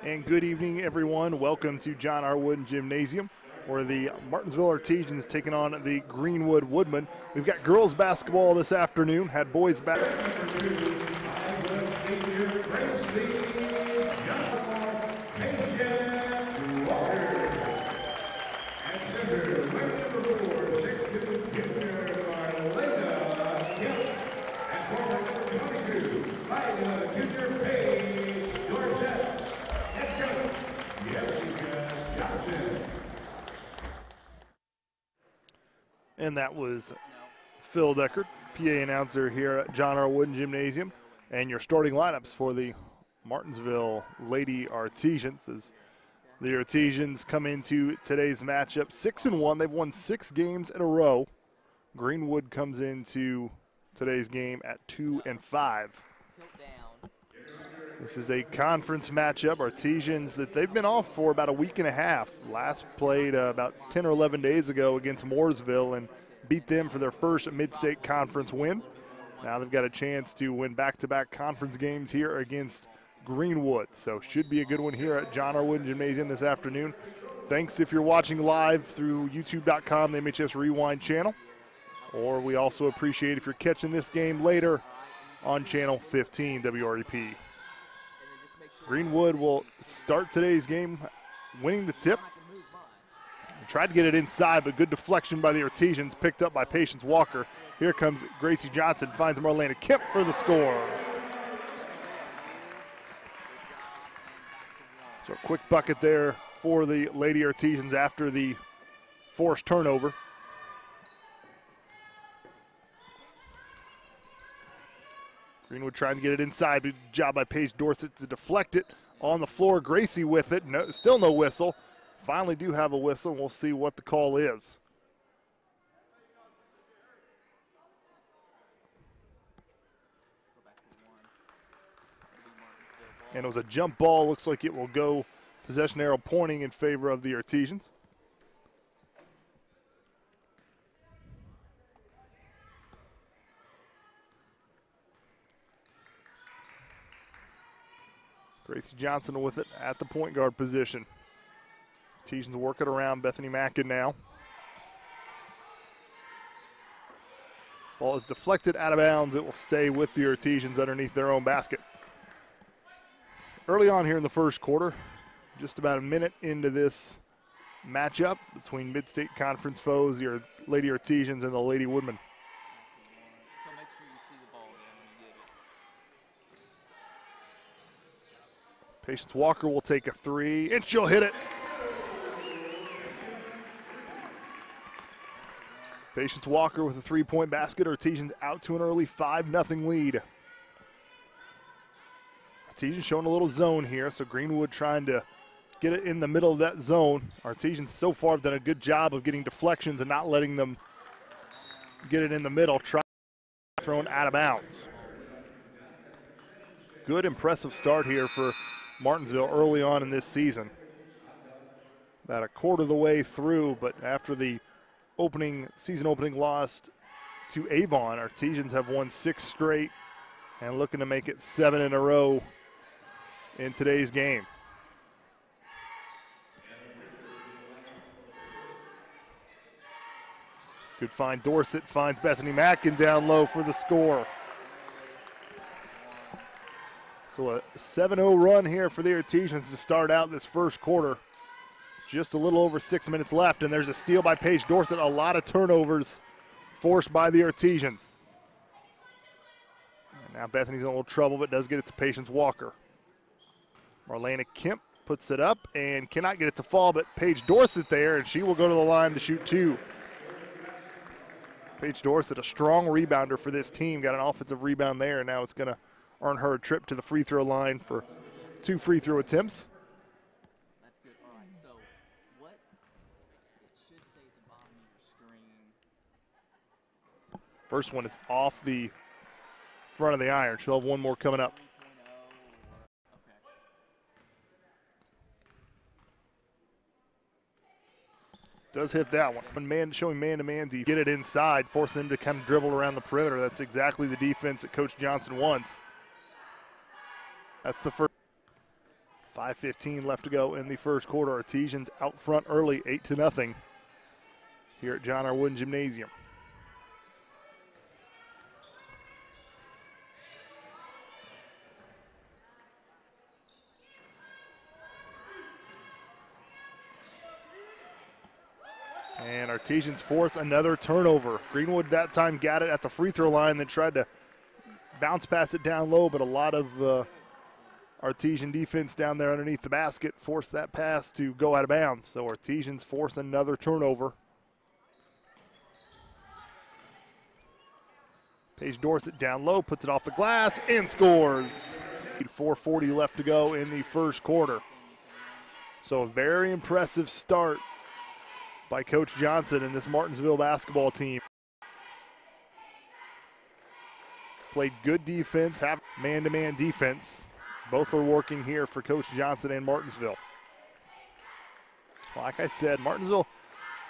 And good evening, everyone. Welcome to John R. Wooden Gymnasium, where the Martinsville Artesians taking on the Greenwood Woodmen. We've got girls basketball this afternoon, had boys basketball. And that was Phil Deckard, PA announcer here at John R. Wooden Gymnasium. And your starting lineups for the Martinsville Lady Artesians as the Artesians come into today's matchup 6-1. They've won 6 games in a row. Greenwood comes into today's game at 2-5. This is a conference matchup. Artesians that they've been off for about a week and a half. Last played about 10 or 11 days ago against Mooresville and beat them for their first mid-state conference win. Now they've got a chance to win back-to-back conference games here against Greenwood. So should be a good one here at John R. Wooden Gymnasium this afternoon. Thanks if you're watching live through youtube.com, the MHS Rewind channel. Or we also appreciate if you're catching this game later on channel 15 WREP. Greenwood will start today's game winning the tip. Tried to get it inside, but good deflection by the Artesians, picked up by Patience Walker. Here comes Gracie Johnson, finds Marlena Kemp for the score. So a quick bucket there for the Lady Artesians after the forced turnover. Greenwood trying to get it inside. Good job by Paige Dorsett to deflect it on the floor. Gracie with it. No, still no whistle. Finally do have a whistle. We'll see what the call is. And it was a jump ball. Looks like it will go possession arrow pointing in favor of the Artesians. Gracie Johnson with it at the point guard position. Artesians working around Bethany Mackin now. Ball is deflected out of bounds. It will stay with the Artesians underneath their own basket. Early on here in the first quarter, just about a minute into this matchup between mid-state conference foes, your Lady Artesians and the Lady Woodmen. Patience Walker will take a three, and she'll hit it. Patience Walker with a three-point basket. Artesians out to an early 5-0 lead. Artesians showing a little zone here, so Greenwood trying to get it in the middle of that zone. Artesians so far have done a good job of getting deflections and not letting them get it in the middle, trying to throw it out of bounds. Good, impressive start here for Martinsville early on in this season. About a quarter of the way through, but after the season opening loss to Avon, Artesians have won 6 straight and looking to make it 7 in a row in today's game. Good find. Dorsett finds Bethany Mackin down low for the score. So a 7-0 run here for the Artesians to start out this first quarter. Just a little over 6 minutes left, and there's a steal by Paige Dorsett. A lot of turnovers forced by the Artesians. And now Bethany's in a little trouble, but does get it to Patience Walker. Marlena Kemp puts it up and cannot get it to fall, but Paige Dorsett there, and she will go to the line to shoot 2. Paige Dorsett, a strong rebounder for this team, got an offensive rebound there, and now it's going to earn her a trip to the free throw line for 2 free throw attempts. That's good. All right, so what it should say at the bottom of your screen. First one is off the front of the iron. She'll have one more coming up. Does hit that one. When showing man-to-man, get it inside, forcing him to kind of dribble around the perimeter. That's exactly the defense that Coach Johnson wants. That's the first. 5:15 left to go in the first quarter. Artesians out front early, 8-0 here at John R. Wooden Gymnasium. And Artesians force another turnover. Greenwood that time got it at the free throw line, then tried to bounce pass it down low, but a lot of Artesian defense down there underneath the basket forced that pass to go out of bounds. So Artesians force another turnover. Paige Dorsett down low, puts it off the glass, and scores. 4:40 left to go in the first quarter. So a very impressive start by Coach Johnson and this Martinsville basketball team. Played good defense, have man-to-man defense. Both are working here for Coach Johnson and Martinsville. Like I said, Martinsville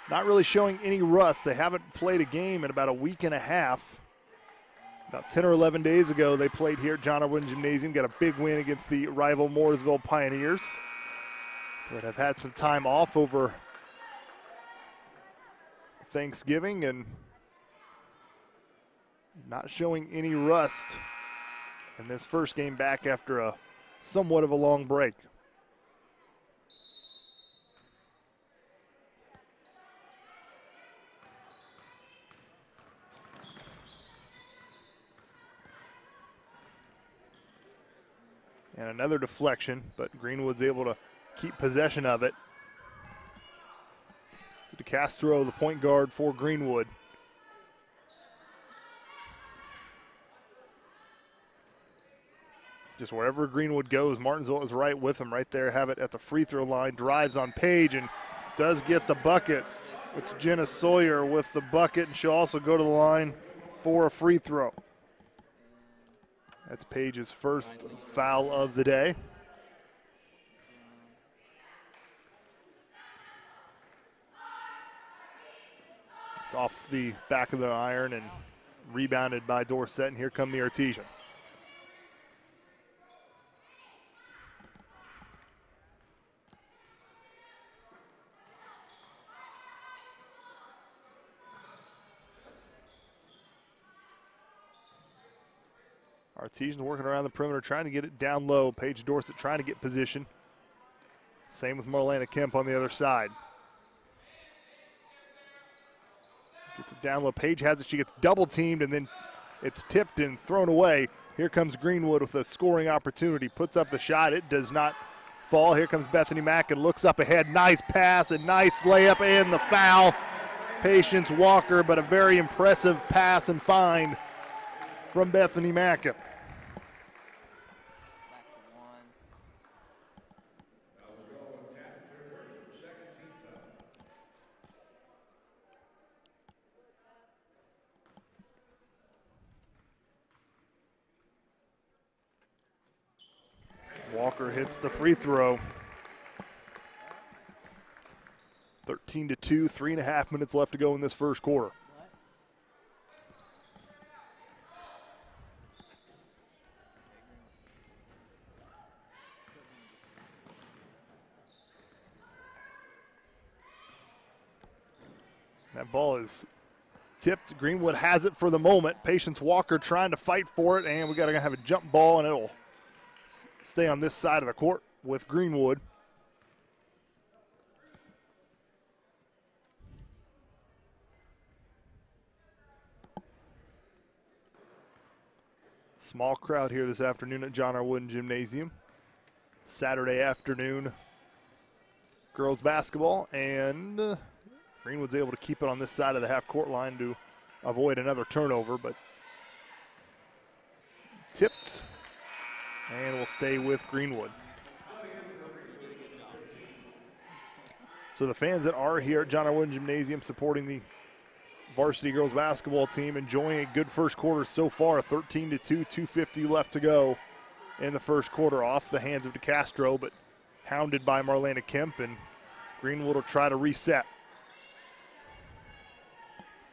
not really showing any rust. They haven't played a game in about a week and a half. About 10 or 11 days ago, they played here at John R. Wooden Gymnasium, got a big win against the rival Mooresville Pioneers, but have had some time off over Thanksgiving and not showing any rust in this first game back after a somewhat of a long break. And another deflection, but Greenwood's able to keep possession of it. So DeCastro, the point guard for Greenwood. Just wherever Greenwood goes, Martinsville is right with him. Right there, have it at the free throw line. Drives on Paige and does get the bucket. It's Jenna Sawyer with the bucket, and she'll also go to the line for a free throw. That's Paige's first foul of the day. It's off the back of the iron and rebounded by Dorsett, and here come the Artesians. Artesians working around the perimeter, trying to get it down low. Paige Dorsett trying to get position. Same with Marlena Kemp on the other side. Gets it down low. Paige has it. She gets double teamed, and then it's tipped and thrown away. Here comes Greenwood with a scoring opportunity. Puts up the shot. It does not fall. Here comes Bethany Mack and looks up ahead. Nice pass and nice layup and the foul. Patience Walker, but a very impressive pass and find from Bethany Mackin. Walker hits the free throw. 13-2, 3.5 minutes left to go in this first quarter. That ball is tipped. Greenwood has it for the moment. Patience Walker trying to fight for it, and we got to have a jump ball, and it'll stay on this side of the court with Greenwood. Small crowd here this afternoon at John R. Wooden Gymnasium. Saturday afternoon girls basketball, and Greenwood's able to keep it on this side of the half-court line to avoid another turnover, but tipped and will stay with Greenwood. So the fans that are here at John R. Wooden Gymnasium supporting the varsity girls basketball team enjoying a good first quarter so far. 13-2, 2:50 left to go in the first quarter, off the hands of DeCastro, but hounded by Marlena Kemp, and Greenwood will try to reset.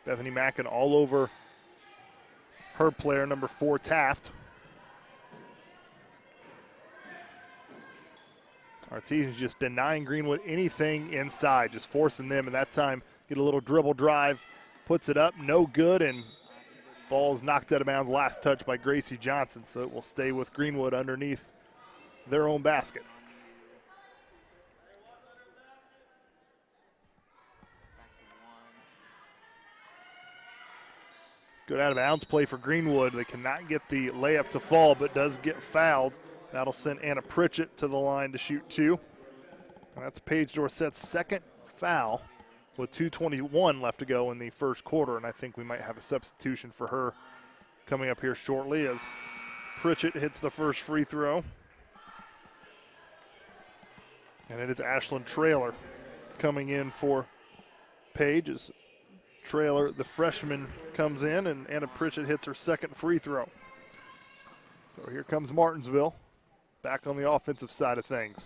Bethany Mackin all over her player, number 4, Taft. Artesians just denying Greenwood anything inside, just forcing them, and that time get a little dribble drive, puts it up, no good, and ball's knocked out of bounds, last touch by Gracie Johnson, so it will stay with Greenwood underneath their own basket. Good out of bounds play for Greenwood. They cannot get the layup to fall, but does get fouled. That'll send Anna Pritchett to the line to shoot 2. And that's Paige Dorsett's second foul with 2:21 left to go in the first quarter, and I think we might have a substitution for her coming up here shortly as Pritchett hits the first free throw. And it is Ashlyn Traylor coming in for Paige as Traylor, the freshman, comes in, and Anna Pritchett hits her second free throw. So here comes Martinsville, back on the offensive side of things.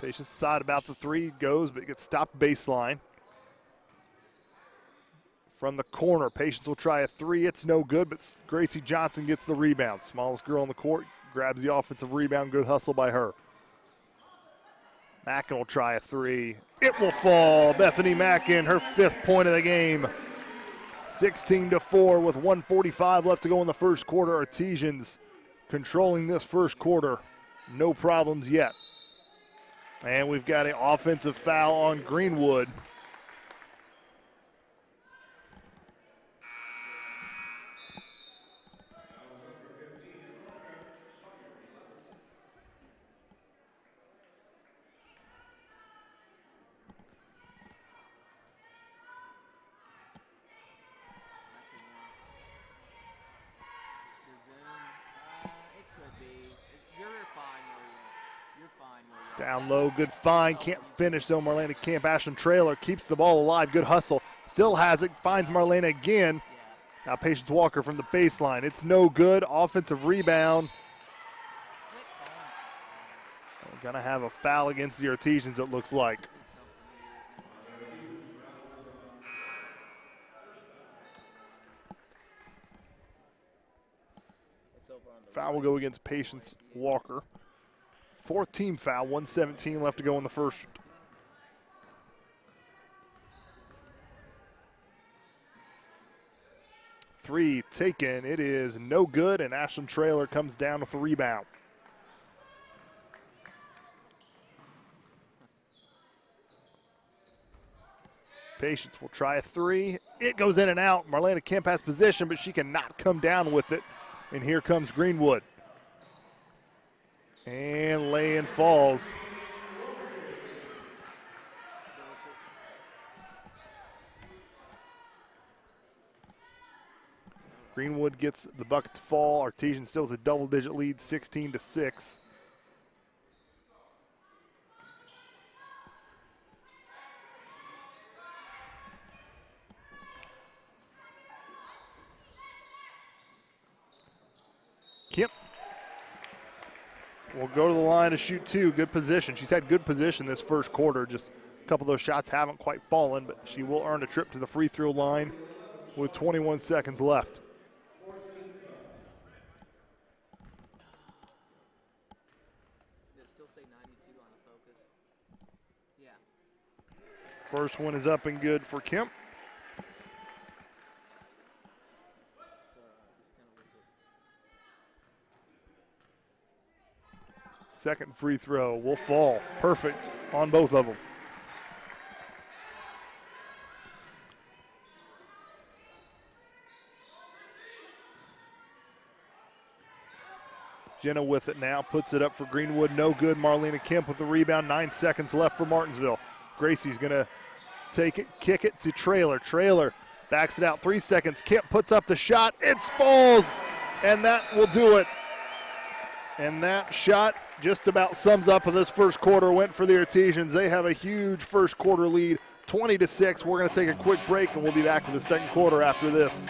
Patience thought about the three, goes, but gets stopped baseline. From the corner, Patience will try a three. It's no good, but Gracie Johnson gets the rebound. Smallest girl on the court, grabs the offensive rebound. Good hustle by her. Mackin will try a three. It will fall. Bethany Mackin, her 5th point of the game. 16-4 with 1:45 left to go in the first quarter. Artesians controlling this first quarter. No problems yet. And we've got an offensive foul on Greenwood. Down low, good find, can't finish though. Marlena Camp. Ashlyn Traylor keeps the ball alive, good hustle, still has it, finds Marlena again. Now Patience Walker from the baseline, it's no good, offensive rebound. We're gonna have a foul against the Artesians, it looks like. Foul will go against Patience Walker. 4th team foul, 1:17 left to go in the first. Three taken, it is no good, and Ashlyn Traylor comes down with the rebound. Patience will try a three. It goes in and out. Marlena Kemp has position, but she cannot come down with it. And here comes Greenwood. And lay-in falls. Greenwood gets the bucket to fall. Artesian still with a double-digit lead, 16-6. Kemp will go to the line to shoot 2. Good position. She's had good position this first quarter. Just a couple of those shots haven't quite fallen, but she will earn a trip to the free throw line with 21 seconds left. Does it still say 92 on the focus? Yeah. First one is up and good for Kemp. Second free throw will fall. Perfect on both of them. Jenna with it now, puts it up for Greenwood. No good. Marlena Kemp with the rebound. 9 seconds left for Martinsville. Gracie's going to take it, kick it to Traylor. Traylor backs it out. 3 seconds. Kemp puts up the shot. It falls, and that will do it. And that shot just about sums up this first quarter. Went for the Artesians. They have a huge first quarter lead, 20-6. We're going to take a quick break, and we'll be back with the second quarter after this.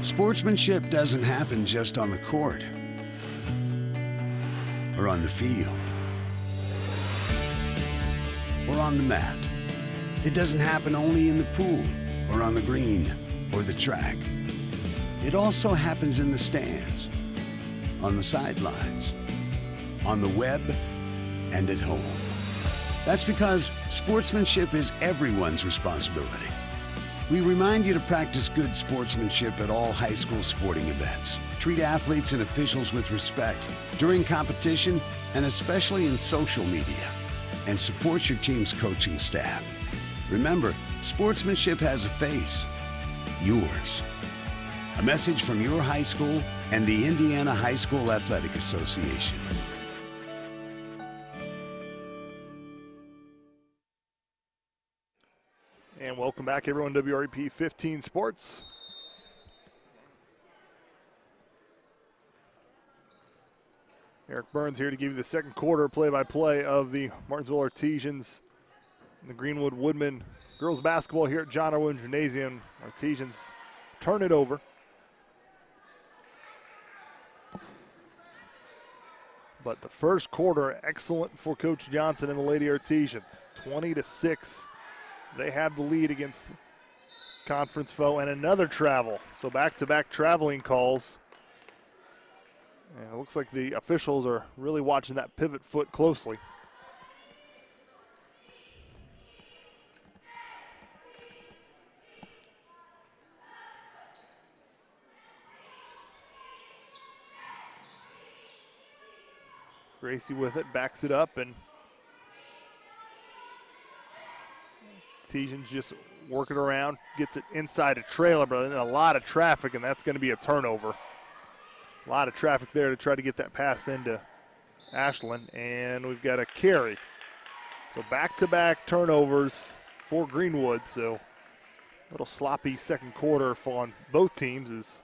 Sportsmanship doesn't happen just on the court or on the field or on the mat. It doesn't happen only in the pool or on the green or the track. It also happens in the stands, on the sidelines, on the web, and at home. That's because sportsmanship is everyone's responsibility. We remind you to practice good sportsmanship at all high school sporting events. Treat athletes and officials with respect during competition and especially in social media. And support your team's coaching staff. Remember, sportsmanship has a face, yours. A message from your high school and the Indiana High School Athletic Association. And welcome back, everyone, WREP 15 Sports. Eric Burns here to give you the second quarter play-by-play of the Martinsville Artesians and the Greenwood Woodmen girls basketball here at John Irwin Gymnasium. Artesians turn it over. But the first quarter, excellent for Coach Johnson and the Lady Artesians. 20-6. They have the lead against conference foe and another travel. So back-to-back traveling calls. And it looks like the officials are really watching that pivot foot closely. Gracie with it, backs it up, and Artesians just working around, gets it inside a trailer, but in a lot of traffic, and that's going to be a turnover. A lot of traffic there to try to get that pass into Ashland, and we've got a carry. So back-to-back turnovers for Greenwood, so a little sloppy second quarter on both teams as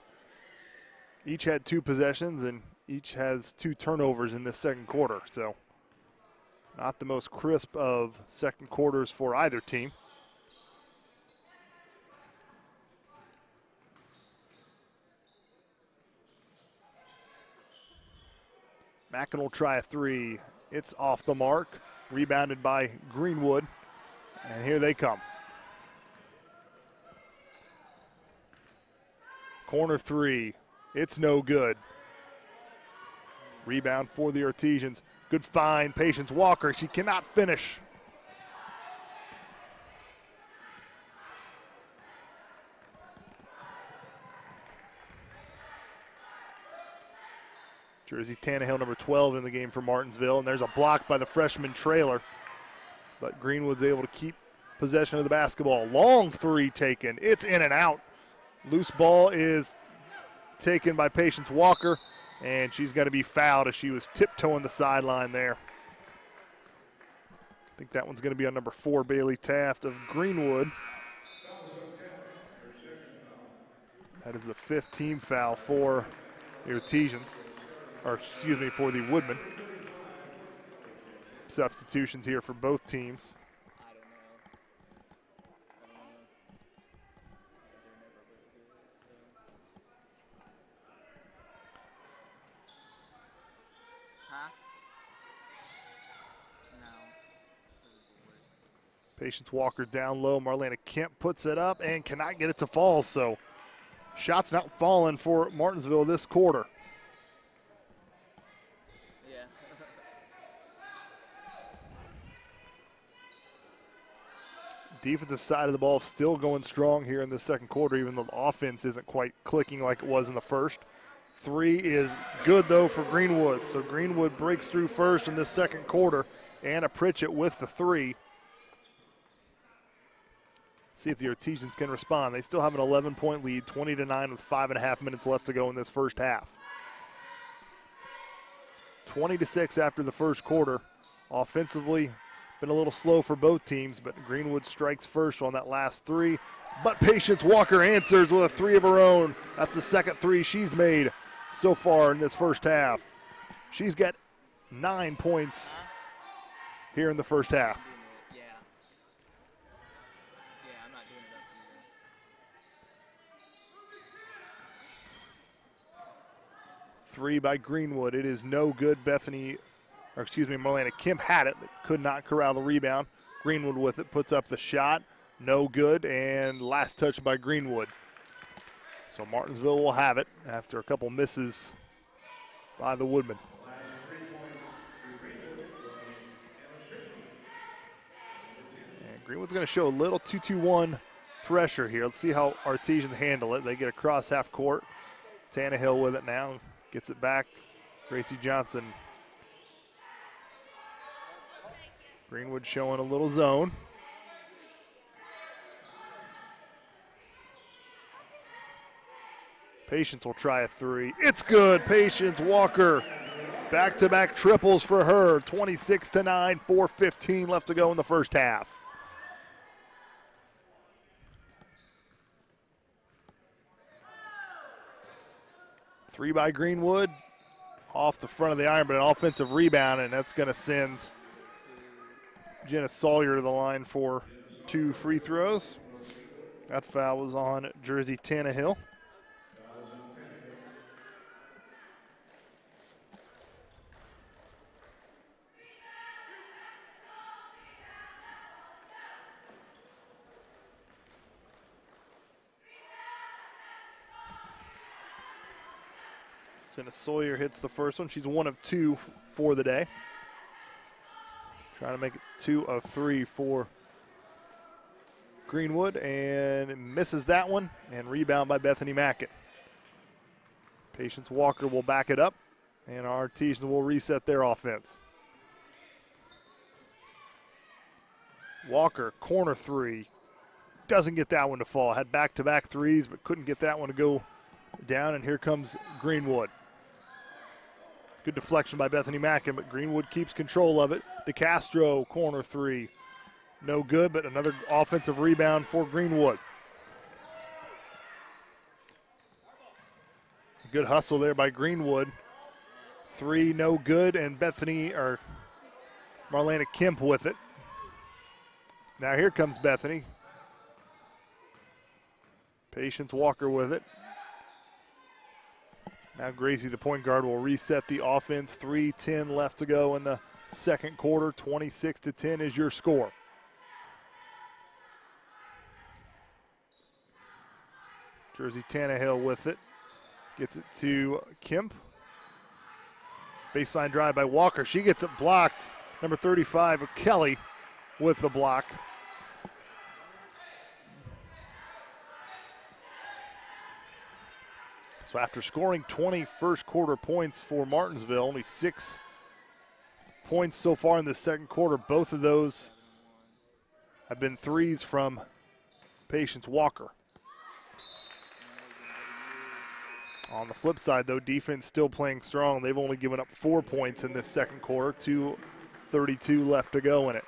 each had 2 possessions and each has 2 turnovers in this second quarter. So not the most crisp of second quarters for either team. Mackin will try a 3. It's off the mark. Rebounded by Greenwood. And here they come. Corner 3. It's no good. Rebound for the Artesians. Good find. Patience Walker. She cannot finish. Jersey Tannehill, number 12 in the game for Martinsville. And there's a block by the freshman Trailer. But Greenwood's able to keep possession of the basketball. Long 3 taken. It's in and out. Loose ball is taken by Patience Walker. And she's going to be fouled as she was tiptoeing the sideline there. I think that one's going to be on number 4, Bailey Taft of Greenwood. That is the 5th team foul for the Artesians. Or excuse me, for the Woodmen. Substitutions here for both teams. Patience Walker down low. Marlena Kemp puts it up and cannot get it to fall. So shots not falling for Martinsville this quarter. Defensive side of the ball still going strong here in the second quarter, even though the offense isn't quite clicking like it was in the first. 3 is good, though, for Greenwood. So Greenwood breaks through first in the second quarter. Anna Pritchett with the 3. See if the Artesians can respond. They still have an 11-point lead, 20-9 with 5.5 minutes left to go in this first half. 20-6 after the first quarter. Offensively, been a little slow for both teams, but Greenwood strikes first on that last 3. But Patience Walker answers with a 3 of her own. That's the second 3 she's made so far in this first half. She's got 9 points here in the first half. I'm not doing it up to you. 3 by Greenwood. It is no good. Marlena Kemp had it, but could not corral the rebound. Greenwood with it, puts up the shot. no good, and last touch by Greenwood. So Martinsville will have it after a couple misses by the Woodmen. And Greenwood's going to show a little 2-2-1 pressure here. Let's see how Artesians handle it. They get across half court. Tannehill with it now, gets it back. Gracie Johnson. Greenwood showing a little zone. Patience will try a three. It's good. Patience Walker. Back-to-back triples for her. 26-9, 4:15 left to go in the first half. Three by Greenwood. Off the front of the iron, but an offensive rebound, and that's going to send Jenna Sawyer to the line for 2 free throws. That foul was on Jersey Tannehill. Jenna Sawyer hits the first one. She's 1 of 2 for the day. Trying to make it 2 of 3 for Greenwood, and misses that one, and rebound by Bethany Mackin. Patience Walker will back it up, and our Artesians will reset their offense. Walker, corner three. Doesn't get that one to fall. Had back-to-back threes, but couldn't get that one to go down, and here comes Greenwood. Good deflection by Bethany Mackin, but Greenwood keeps control of it. DeCastro, corner three. No good, but another offensive rebound for Greenwood. Good hustle there by Greenwood. Three, no good, and Marlena Kemp with it. Now here comes Bethany. Patience Walker with it. Now Gracie, the point guard, will reset the offense. 3:10 left to go in the second quarter. 26-10 is your score. Jersey Tannehill with it. Gets it to Kemp. Baseline drive by Walker. She gets it blocked. Number 35, Kelly, with the block. So after scoring 20 first quarter points for Martinsville, only 6 points so far in the second quarter. Both of those have been threes from Patience Walker. On the flip side, though, defense still playing strong. They've only given up 4 points in this second quarter, 2:32 left to go in it.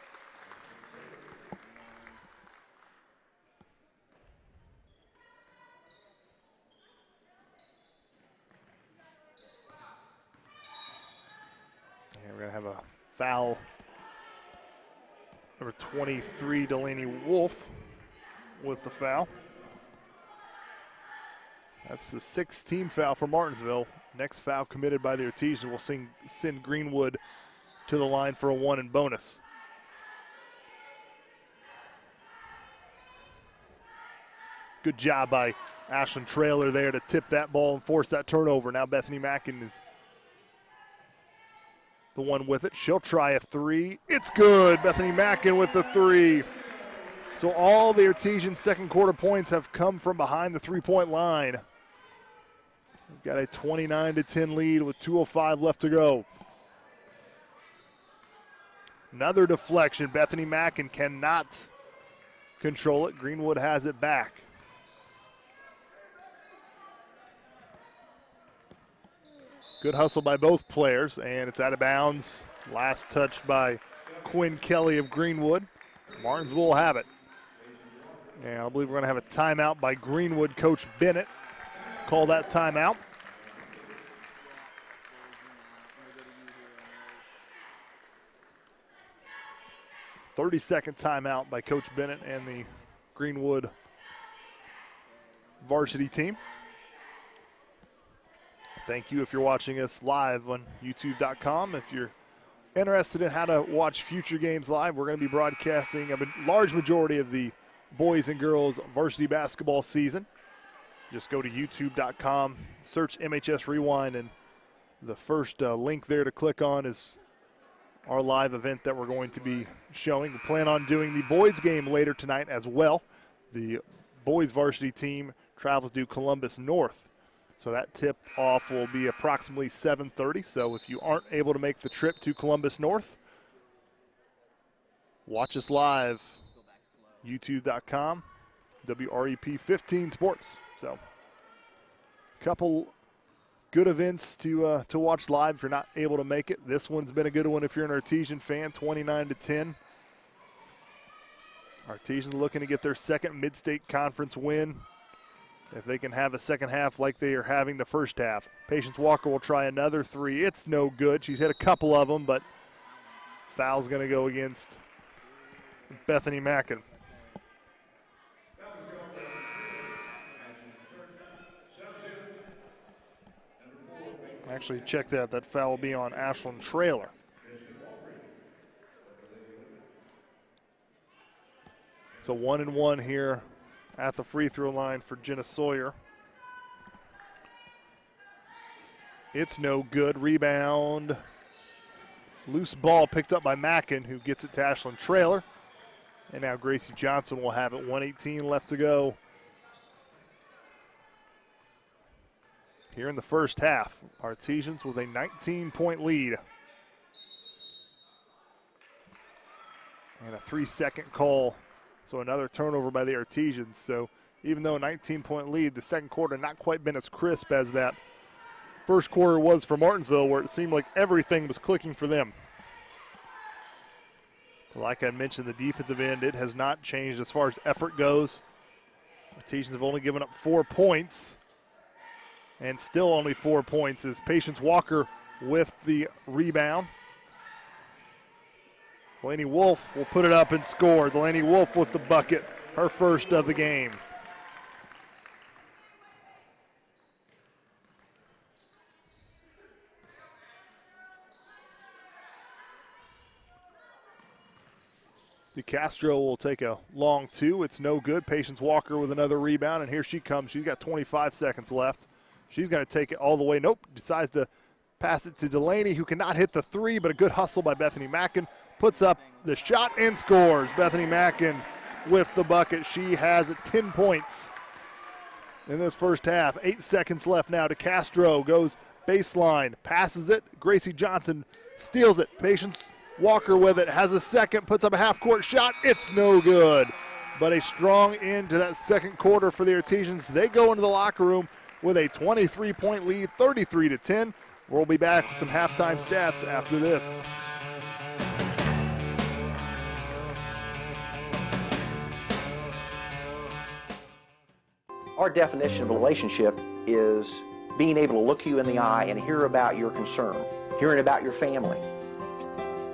And we're going to have a foul. Number 23, Delaney Wolf, with the foul. That's the 6th team foul for Martinsville. Next foul committed by the Artesians will send Greenwood to the line for a 1 and bonus. Good job by Ashlyn Traylor there to tip that ball and force that turnover. Now Bethany Mackin is the one with it. She'll try a three. It's good. Bethany Mackin with the three. So all the Artesian second quarter points have come from behind the three-point line. We've got a 29-10 lead with 2:05 left to go. Another deflection. Bethany Mackin cannot control it. Greenwood has it back. Good hustle by both players, and it's out of bounds. Last touch by Quinn Kelly of Greenwood. Martinsville will have it. And I believe we're going to have a timeout by Greenwood. Coach Bennett call that timeout. 30-second timeout by Coach Bennett and the Greenwood varsity team. Thank you if you're watching us live on youtube.com. If you're interested in how to watch future games live, we're going to be broadcasting a large majority of the boys and girls varsity basketball season. Just go to youtube.com, search MHS Rewind, and the first link there to click on is our live event that we're going to be showing. We plan on doing the boys game later tonight as well. The boys varsity team travels to Columbus North. So that tip-off will be approximately 7:30. So if you aren't able to make the trip to Columbus North, watch us live, youtube.com, WREP 15 Sports. So a couple good events to watch live if you're not able to make it. This one's been a good one if you're an Artesian fan, 29-10. Artesians looking to get their second Mid-State Conference win. If they can have a second half like they are having the first half. Patience Walker will try another three. It's no good. She's hit a couple of them, but foul's going to go against Bethany Mackin. Actually, check that. That foul will be on Ashlyn Traylor. So 1-1 here at the free throw line for Jenna Sawyer. It's no good. Rebound. Loose ball picked up by Mackin, who gets it to Ashlyn Traylor. And now Gracie Johnson will have it. 1:18 left to go here in the first half. Artesians with a 19-point lead. And a 3-second call. So another turnover by the Artesians. So even though a 19-point lead, the second quarter not quite been as crisp as that first quarter was for Martinsville, where it seemed like everything was clicking for them. Like I mentioned, the defensive end, it has not changed as far as effort goes. Artesians have only given up 4 points, and still only 4 points is Patience Walker with the rebound. Delaney Wolf will put it up and score. Delaney Wolf with the bucket, her first of the game. DeCastro will take a long two. It's no good. Patience Walker with another rebound, and here she comes. She's got 25 seconds left. She's going to take it all the way. Nope, decides to pass it to Delaney, who cannot hit the three, but a good hustle by Bethany Mackin. Puts up the shot and scores. Bethany Mackin with the bucket. She has 10 points in this first half. 8 seconds left now. DeCastro goes baseline, passes it. Gracie Johnson steals it. Patience Walker with it, has a second, puts up a half-court shot. It's no good. But a strong end to that second quarter for the Artesians. They go into the locker room with a 23-point lead, 33-10. We'll be back with some halftime stats after this. Our definition of a relationship is being able to look you in the eye and hear about your concern, hearing about your family,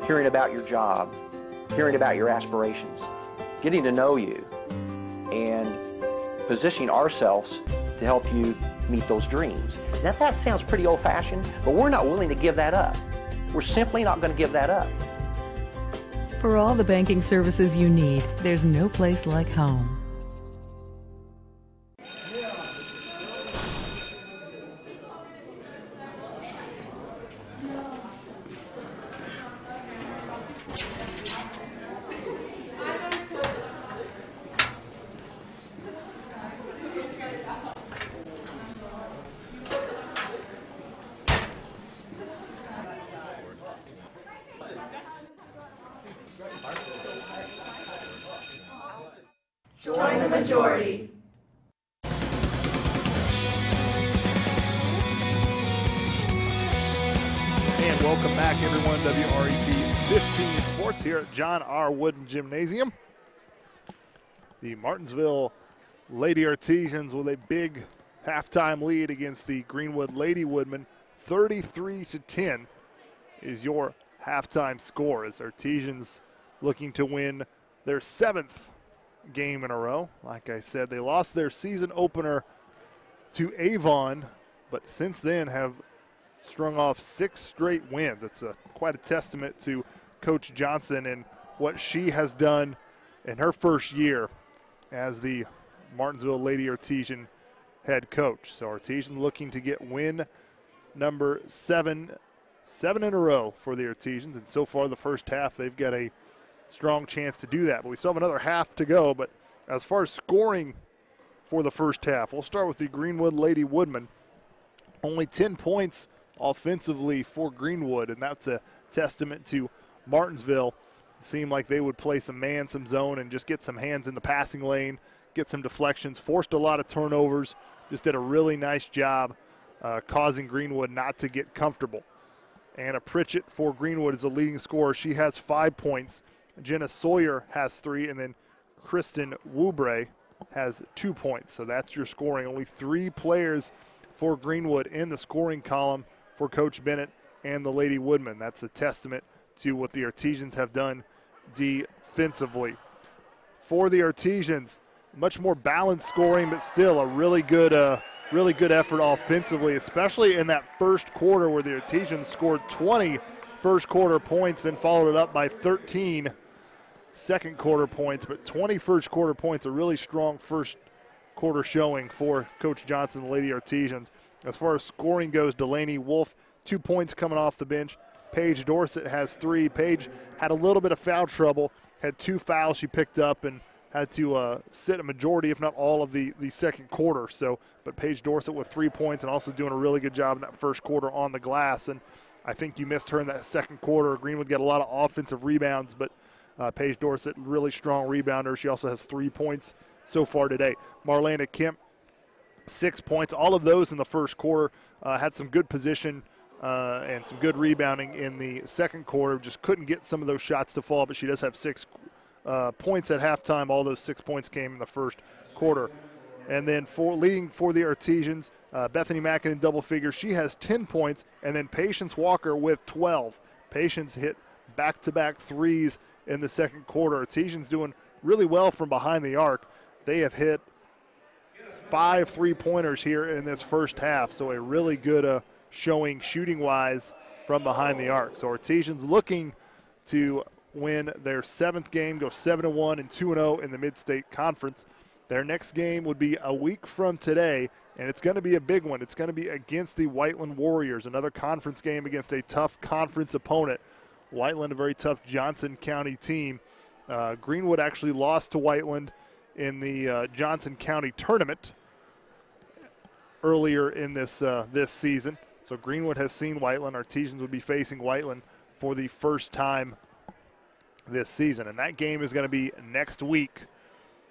hearing about your job, hearing about your aspirations, getting to know you, and positioning ourselves to help you meet those dreams. Now that sounds pretty old-fashioned, but we're not willing to give that up. We're simply not going to give that up. For all the banking services you need, there's no place like home. Join the majority. And welcome back, everyone. WREP 15 Sports here at John R. Wooden Gymnasium. The Martinsville Lady Artesians with a big halftime lead against the Greenwood Lady Woodmen. 33-10 is your halftime score as Artesians looking to win their 7th game in a row. Like I said, they lost their season opener to Avon, but since then have strung off 6 straight wins. It's quite a testament to Coach Johnson and what she has done in her first year as the Martinsville Lady Artesian head coach. So Artesian looking to get win number 7 in a row for the Artesians, and so far the first half they've got a strong chance to do that. But we still have another half to go. But as far as scoring for the first half, we'll start with the Greenwood Lady Woodmen. Only 10 points offensively for Greenwood, and that's a testament to Martinsville. It seemed like they would play some man, some zone, and just get some hands in the passing lane, get some deflections, forced a lot of turnovers, just did a really nice job causing Greenwood not to get comfortable. Anna Pritchett for Greenwood is the leading scorer. She has 5 points. Jenna Sawyer has 3, and then Kristen Woubray has 2 points. So that's your scoring. Only 3 players for Greenwood in the scoring column for Coach Bennett and the Lady Woodmen. That's a testament to what the Artesians have done defensively. For the Artesians, much more balanced scoring, but still a really good effort offensively, especially in that first quarter where the Artesians scored 20 first quarter points, then followed it up by 13 second quarter points, but 20 first quarter points, a really strong first quarter showing for Coach Johnson, the Lady Artesians. As far as scoring goes, Delaney Wolf, 2 points coming off the bench. Paige Dorsett has 3. Paige had a little bit of foul trouble, had 2 fouls she picked up and had to sit a majority, if not all, of the second quarter. So, but Paige Dorsett with 3 points and also doing a really good job in that first quarter on the glass. And I think you missed her in that second quarter. Greenwood got a lot of offensive rebounds, but Paige Dorsett, really strong rebounder. She also has 3 points so far today. Marlena Kemp, 6 points. All of those in the first quarter. Had some good position and some good rebounding in the second quarter. Just couldn't get some of those shots to fall, but she does have 6 points at halftime. All those 6 points came in the first quarter. And then leading for the Artesians, Bethany Mackin in double figures. She has 10 points, and then Patience Walker with 12. Patience hit back-to-back threes in the second quarter. Artesians doing really well from behind the arc. They have hit 5 3-pointers here in this first half, so a really good showing shooting-wise from behind the arc. So Artesians looking to win their 7th game, go 7-1 and 2-0 in the Mid-State Conference. Their next game would be a week from today, and it's going to be a big one. It's going to be against the Whiteland Warriors, another conference game against a tough conference opponent. Whiteland, a very tough Johnson County team. Greenwood actually lost to Whiteland in the Johnson County tournament earlier in this season. So Greenwood has seen Whiteland. Artesians would be facing Whiteland for the first time this season. And that game is going to be next week,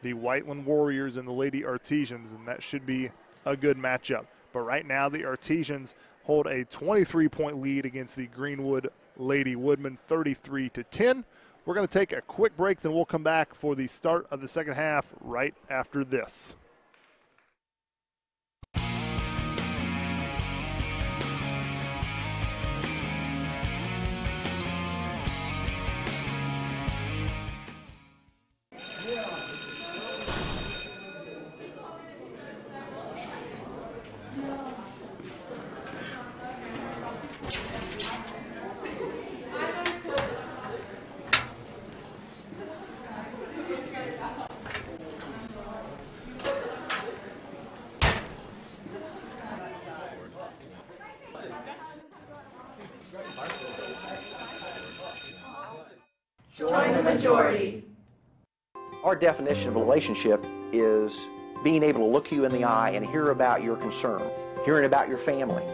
the Whiteland Warriors and the Lady Artesians, and that should be a good matchup. But right now the Artesians hold a 23-point lead against the Greenwood Lady Woodmen, 33-10. We're going to take a quick break, then we'll come back for the start of the second half right after this. Join the majority. Our definition of a relationship is being able to look you in the eye and hear about your concern, hearing about your family,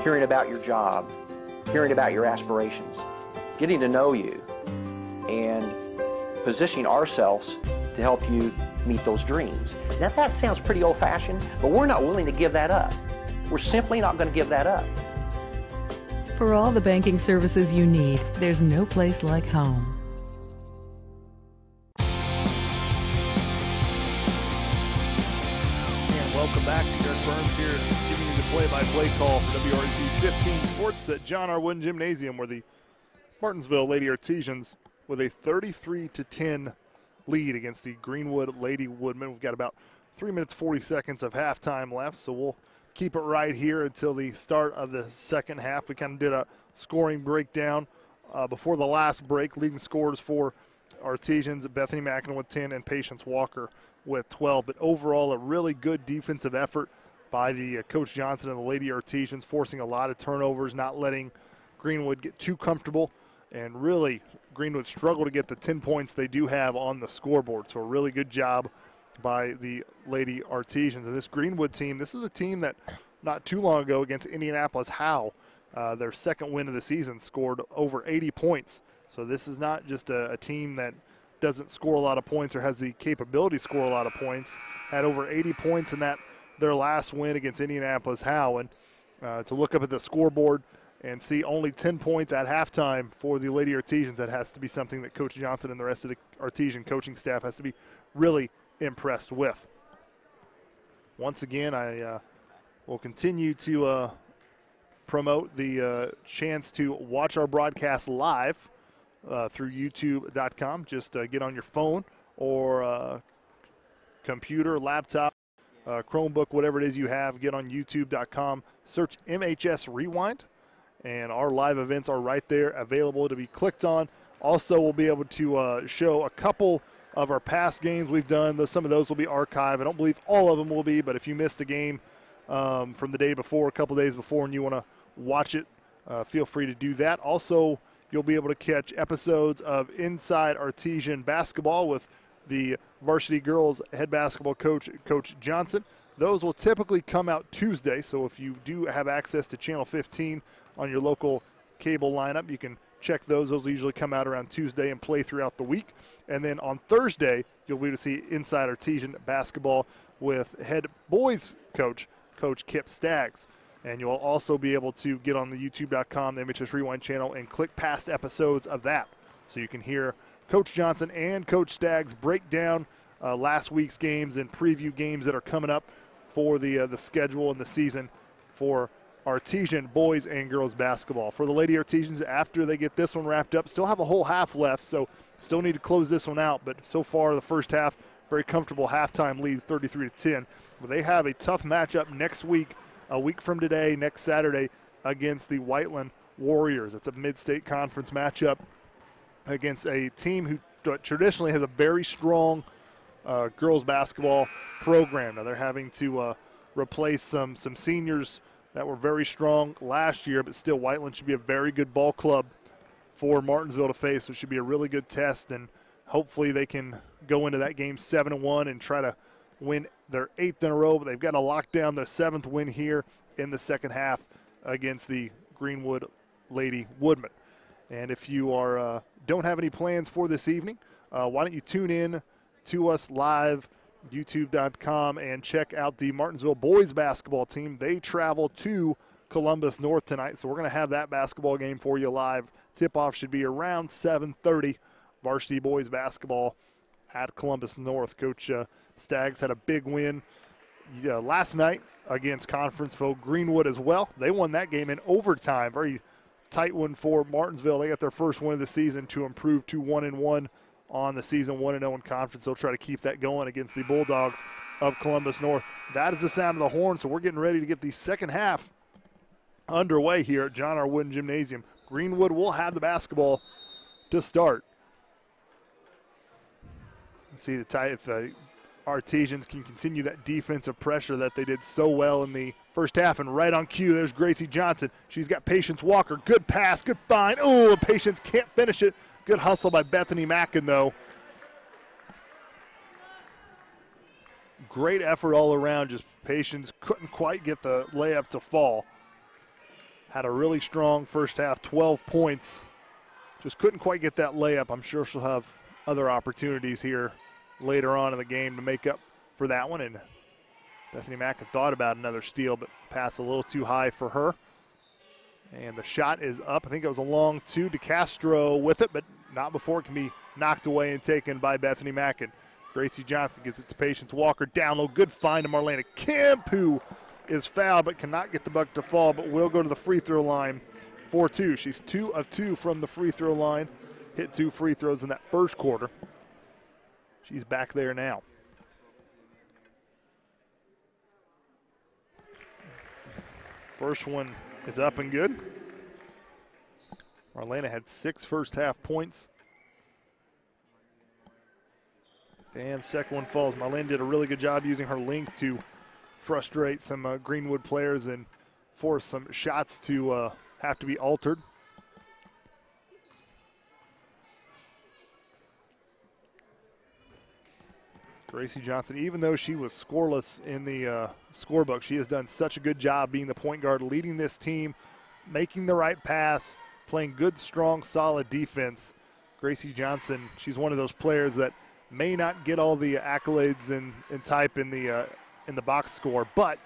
hearing about your job, hearing about your aspirations, getting to know you, and positioning ourselves to help you meet those dreams. Now that sounds pretty old-fashioned, but we're not willing to give that up. We're simply not going to give that up. For all the banking services you need, there's no place like home. And welcome back. Derek Burns here giving you the play-by-play call for WREP 15 Sports at John R. Wooden Gymnasium, where the Martinsville Lady Artesians with a 33-10 lead against the Greenwood Lady Woodmen. We've got about 3 minutes 40 seconds of halftime left, so we'll keep it right here until the start of the second half. We kind of did a scoring breakdown before the last break. Leading scorers for Artesians, Bethany Mackin with 10, and Patience Walker with 12. But overall, a really good defensive effort by the Coach Johnson and the Lady Artesians, forcing a lot of turnovers, not letting Greenwood get too comfortable, and really Greenwood struggled to get the 10 points they do have on the scoreboard. So a really good job by the Lady Artesians. And this Greenwood team, this is a team that not too long ago against Indianapolis Howe, their second win of the season, scored over 80 points. So this is not just a team that doesn't score a lot of points or has the capability to score a lot of points. Had over 80 points in their last win against Indianapolis Howe. And to look up at the scoreboard and see only 10 points at halftime for the Lady Artesians, that has to be something that Coach Johnson and the rest of the Artesian coaching staff has to be really impressed with. Once again, I will continue to promote the chance to watch our broadcast live through YouTube.com. Just get on your phone or computer, laptop, Chromebook, whatever it is you have, get on YouTube.com, search MHS Rewind, and our live events are right there available to be clicked on. Also, we'll be able to show a couple of our past games we've done. Some of those will be archived. I don't believe all of them will be, but if you missed a game from the day before, a couple days before, and you want to watch it, feel free to do that. Also, you'll be able to catch episodes of Inside Artesian Basketball with the varsity girls head basketball coach, Coach Johnson. Those will typically come out Tuesday, so if you do have access to Channel 15 on your local cable lineup, you can check those. Those will usually come out around Tuesday and play throughout the week. And then on Thursday, you'll be able to see Inside Artesian Basketball with head boys coach, Coach Kip Staggs. And you'll also be able to get on the YouTube.com, the MHS Rewind channel, and click past episodes of that. So you can hear Coach Johnson and Coach Staggs break down last week's games and preview games that are coming up for the schedule and the season for Artesian boys and girls basketball. For the Lady Artesians, after they get this one wrapped up, still have a whole half left, so still need to close this one out. But so far, the first half, very comfortable halftime lead, 33-10. But they have a tough matchup next week, a week from today, next Saturday, against the Whiteland Warriors. It's a mid-state conference matchup against a team who traditionally has a very strong girls basketball program. Now they're having to replace some seniors that were very strong last year, but still Whiteland should be a very good ball club for Martinsville to face. So it should be a really good test, and hopefully they can go into that game 7-1 and try to win their 8th in a row. But they've got to lock down their 7th win here in the second half against the Greenwood Lady Woodmen. And if you are don't have any plans for this evening, why don't you tune in to us live, YouTube.com, and check out the Martinsville boys basketball team. They travel to Columbus North tonight, so we're going to have that basketball game for you live. Tip-off should be around 7:30. Varsity boys basketball at Columbus North. Coach Staggs had a big win last night against conference foe Greenwood as well. They won that game in overtime. Very tight one for Martinsville. They got their first win of the season to improve to 1-1 on the season, 1-0 in conference. They'll try to keep that going against the Bulldogs of Columbus North. That is the sound of the horn, so we're getting ready to get the second half underway here at John R. Wooden Gymnasium. Greenwood will have the basketball to start. Let's see if Artesians can continue that defensive pressure that they did so well in the first half. And right on cue, there's Gracie Johnson. She's got Patience Walker. Good pass, good find. Oh, Patience can't finish it. Good hustle by Bethany Mackin, though. Great effort all around. Just Patience couldn't quite get the layup to fall. Had a really strong first half, 12 points. Just couldn't quite get that layup. I'm sure she'll have other opportunities here later on in the game to make up for that one. And Bethany Mackin thought about another steal, but pass a little too high for her. And the shot is up. I think it was a long two. DeCastro with it, but not before it can be knocked away and taken by Bethany Mackin. Gracie Johnson gets it to Patience Walker. Down low. Good find to Marlena Kemp, who is fouled but cannot get the bucket to fall, but will go to the free throw line for 2. She's 2 of 2 from the free throw line. Hit 2 free throws in that first quarter. She's back there now. First one is up and good. Marlena had 6 first half points And second one falls. Marlena did a really good job using her length to frustrate some Greenwood players and force some shots to have to be altered. Gracie Johnson, even though she was scoreless in the scorebook, she has done such a good job being the point guard, leading this team, making the right pass, playing good, strong, solid defense. Gracie Johnson, she's one of those players that may not get all the accolades and type in the box score, but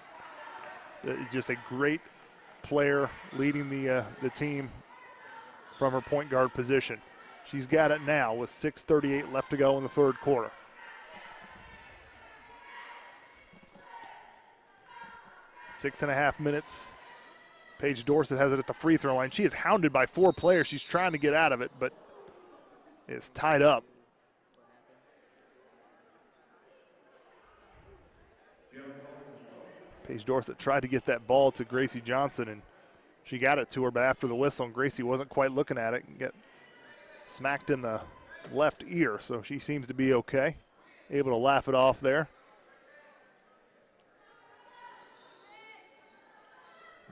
just a great player leading the team from her point guard position. She's got it now with 6:38 left to go in the third quarter. 6.5 minutes. Paige Dorsett has it at the free throw line. She is hounded by 4 players. She's trying to get out of it, but it's tied up. Paige Dorsett tried to get that ball to Gracie Johnson, and she got it to her, but after the whistle, and Gracie wasn't quite looking at it and get smacked in the left ear, so she seems to be okay, able to laugh it off there.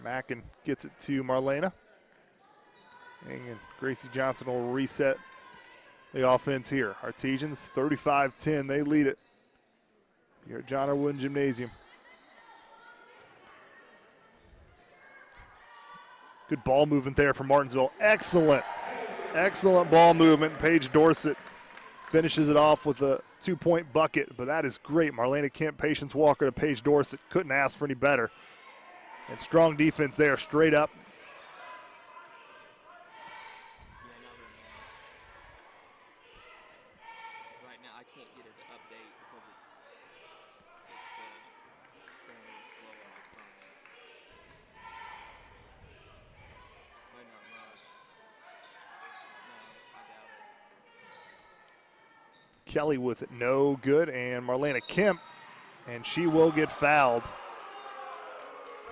Mackin gets it to Marlena. And Gracie Johnson will reset the offense here. Artesians 35-10, they lead it here at John R. Wooden Gymnasium. Good ball movement there from Martinsville. Excellent ball movement. Paige Dorsett finishes it off with a 2-point bucket, but that is great. Marlena Kemp, Patience Walker to Paige Dorsett. Couldn't ask for any better. And strong defense there, straight up. Right now, I can't get it to update because it's going a little slow on my phone. Might not know. No, I doubt it. Kelly with it, no good, and Marlena Kemp, and she will get fouled.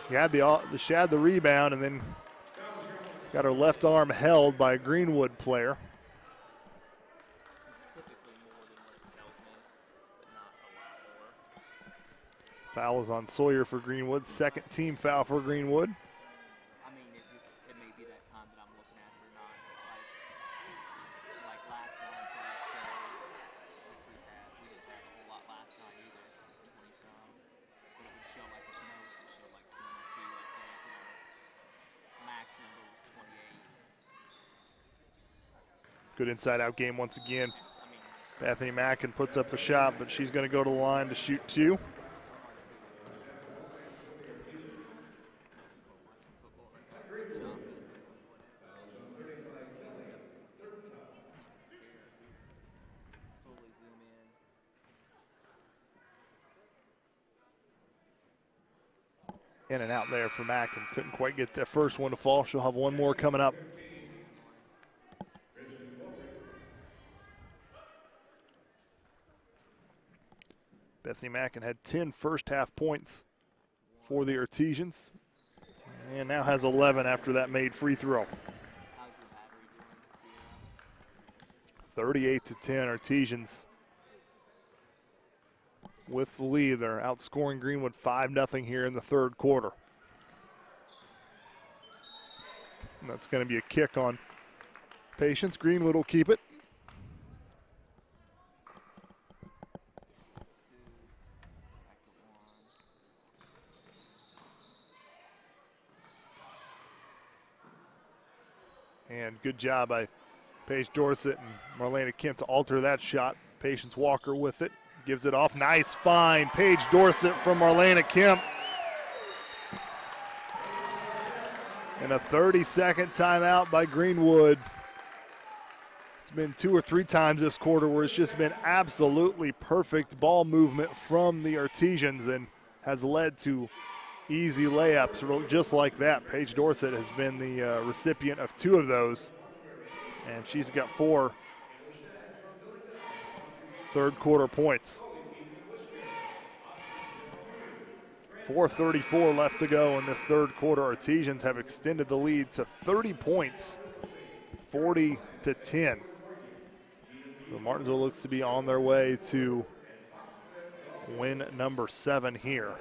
She had the rebound and then got her left arm held by a Greenwood player. It's typically more than what it tells me, but not a lot more. Foul is on Sawyer for Greenwood. Second team foul for Greenwood. I mean, it may be that time that I'm looking at it or not. Like last night, we didn't have a whole lot last night either, 20-some. But it would show like at most, it would show like 22, I think. Maximum was 28. Good inside-out game once again. Bethany Mackin puts up the shot, but she's going to go to the line to shoot 2. In and out there for Mackin. Couldn't quite get that first one to fall. She'll have one more coming up. Bethany Mackin had 10 first-half points for the Artesians, and now has 11 after that made free throw. 38-10, Artesians with the lead. They're outscoring Greenwood 5-0 here in the third quarter. And that's going to be a kick on Patience. Greenwood will keep it. And good job by Paige Dorsett and Marlena Kemp to alter that shot. Patience Walker with it. Gives it off. Nice find. Paige Dorsett from Marlena Kemp. And a 30-second timeout by Greenwood. It's been 2 or 3 times this quarter where it's just been absolutely perfect ball movement from the Artesians and has led to easy layups just like that. Paige Dorsett has been the recipient of 2 of those, and she's got 4 third quarter points. 4:34 left to go in this third quarter. Artesians have extended the lead to 30 points, 40-10. So Martinsville looks to be on their way to win number 7 here.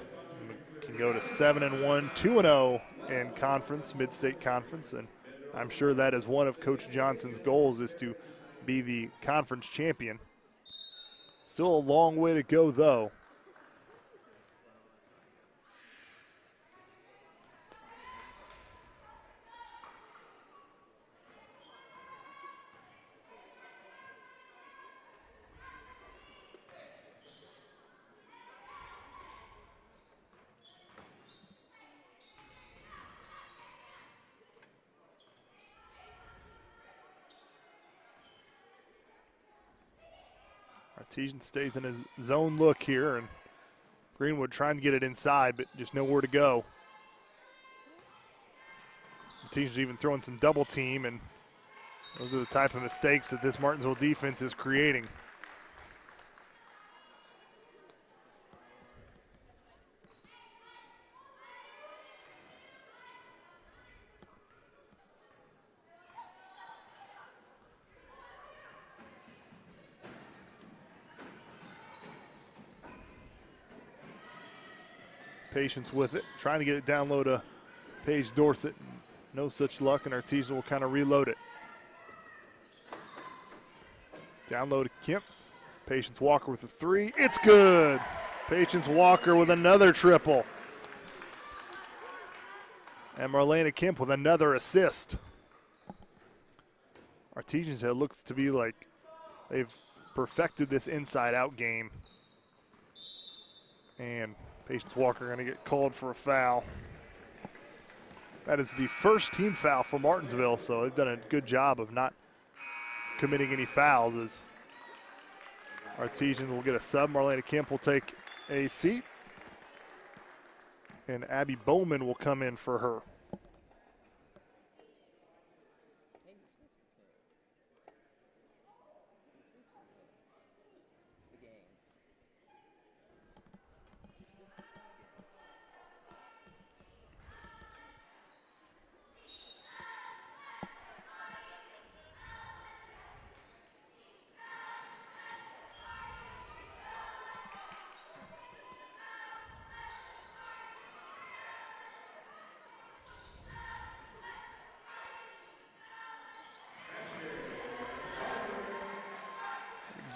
Can go to 7-1, 2-0 in conference, mid-state conference, and I'm sure that is one of Coach Johnson's goals, is to be the conference champion. Still a long way to go, though. Artesian stays in his zone look here, and Greenwood trying to get it inside, but just nowhere to go. Artesian's even throwing some double team, and those are the type of mistakes that this Martinsville defense is creating. Patience with it, trying to get it down low to Paige Dorsett. No such luck, and Artesian will kind of reload it. Down low to Kemp. Patience Walker with a 3. It's good. Patience Walker with another triple. And Marlena Kemp with another assist. Artesian's head looks to be like they've perfected this inside-out game. And Patience Walker going to get called for a foul. That is the first team foul for Martinsville, so they've done a good job of not committing any fouls, as Artesian will get a sub. Marlena Kemp will take a seat, and Abby Bowman will come in for her.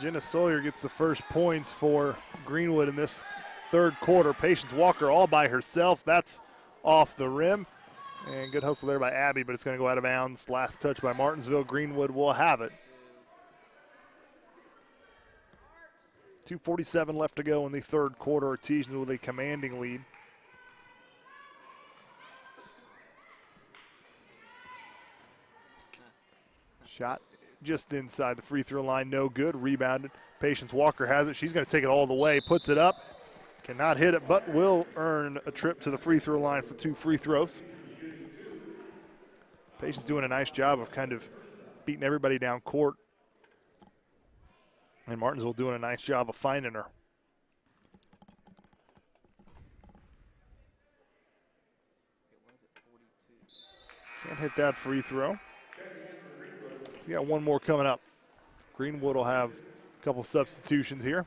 Jenna Sawyer gets the first points for Greenwood in this third quarter. Patience Walker all by herself. That's off the rim. And good hustle there by Abby, but it's going to go out of bounds. Last touch by Martinsville. Greenwood will have it. 2:47 left to go in the third quarter. Artesian with a commanding lead. Shot just inside the free throw line, no good. Rebounded. Patience Walker has it. She's going to take it all the way. Puts it up. Cannot hit it, but will earn a trip to the free throw line for 2 free throws. Patience doing a nice job of kind of beating everybody down court. And Martinsville doing a nice job of finding her. Can't hit that free throw. We got one more coming up. Greenwood will have a couple substitutions here.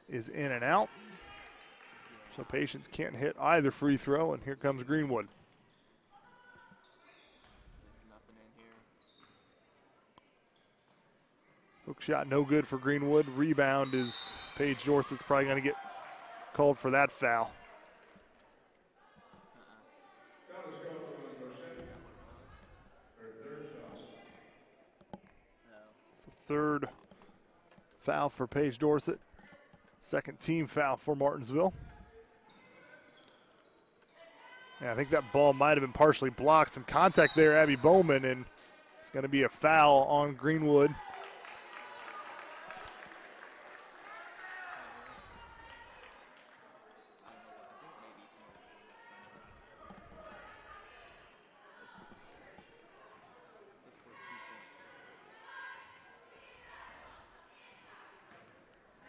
Is in and out. So Patience can't hit either free throw, and here comes Greenwood. Hook shot no good for Greenwood. Rebound is Paige Dorsett's probably going to get called for that foul. It's the third foul for Paige Dorsett. Second team foul for Martinsville. Yeah, I think that ball might have been partially blocked. Some contact there, Abby Bowman, and it's going to be a foul on Greenwood.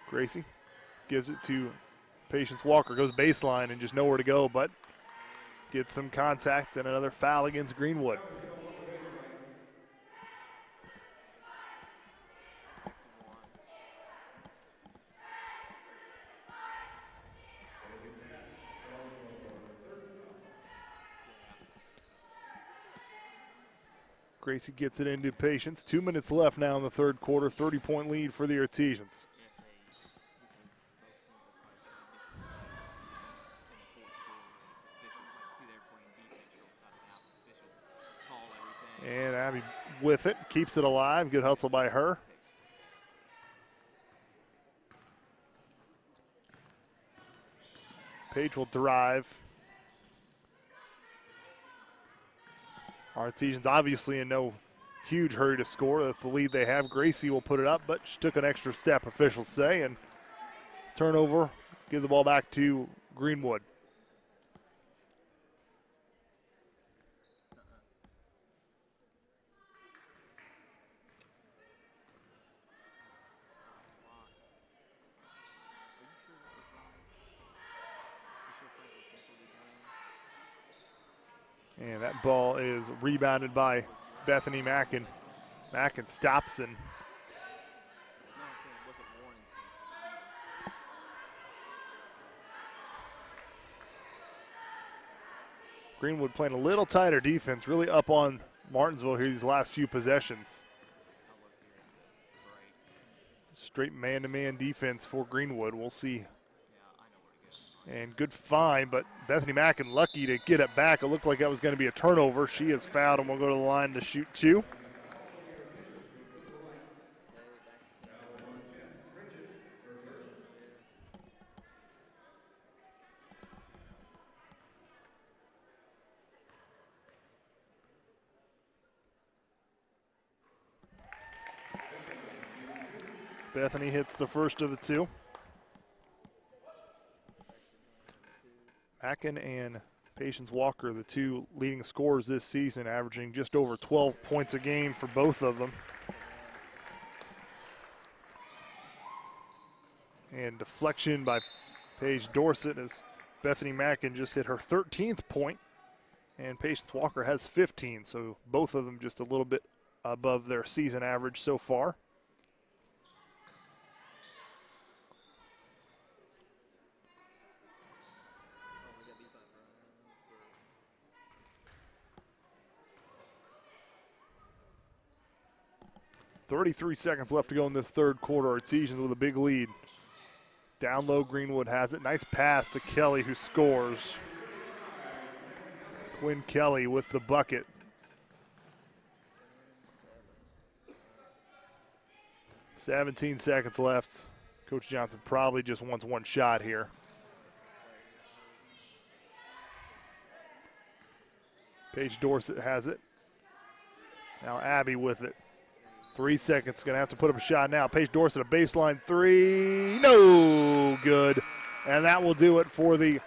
Gracie gives it to Patience Walker goes baseline and just nowhere to go, but gets some contact and another foul against Greenwood. Gracie gets it into Patience. 2 minutes left now in the third quarter. 30-point lead for the Artesians. And Abby with it, keeps it alive. Good hustle by her. Page will drive. Artesians obviously in no huge hurry to score. That's the lead they have. Gracie will put it up, but she took an extra step, officials say, and turnover, give the ball back to Greenwood. And that ball is rebounded by Bethany Mackin. Mackin stops and Greenwood playing a little tighter defense, really up on Martinsville here these last few possessions. Straight man-to-man defense for Greenwood. We'll see. And good find, but Bethany Mackin lucky to get it back. It looked like that was going to be a turnover. She is fouled and will go to the line to shoot two. Bethany hits the first of the two. Mackin and Patience Walker, the two leading scorers this season, averaging just over 12 points a game for both of them. And deflection by Paige Dorsett as Bethany Mackin just hit her 13th point, and Patience Walker has 15, so both of them just a little bit above their season average so far. .33 seconds left to go in this third quarter. Artesians with a big lead. Down low, Greenwood has it. Nice pass to Kelly, who scores. Quinn Kelly with the bucket. .17 seconds left. Coach Johnson probably just wants one shot here. Paige Dorsett has it. Now Abby with it. 3 seconds, gonna have to put up a shot now. Paige Dorsett, a baseline three, no good. And that will do it for the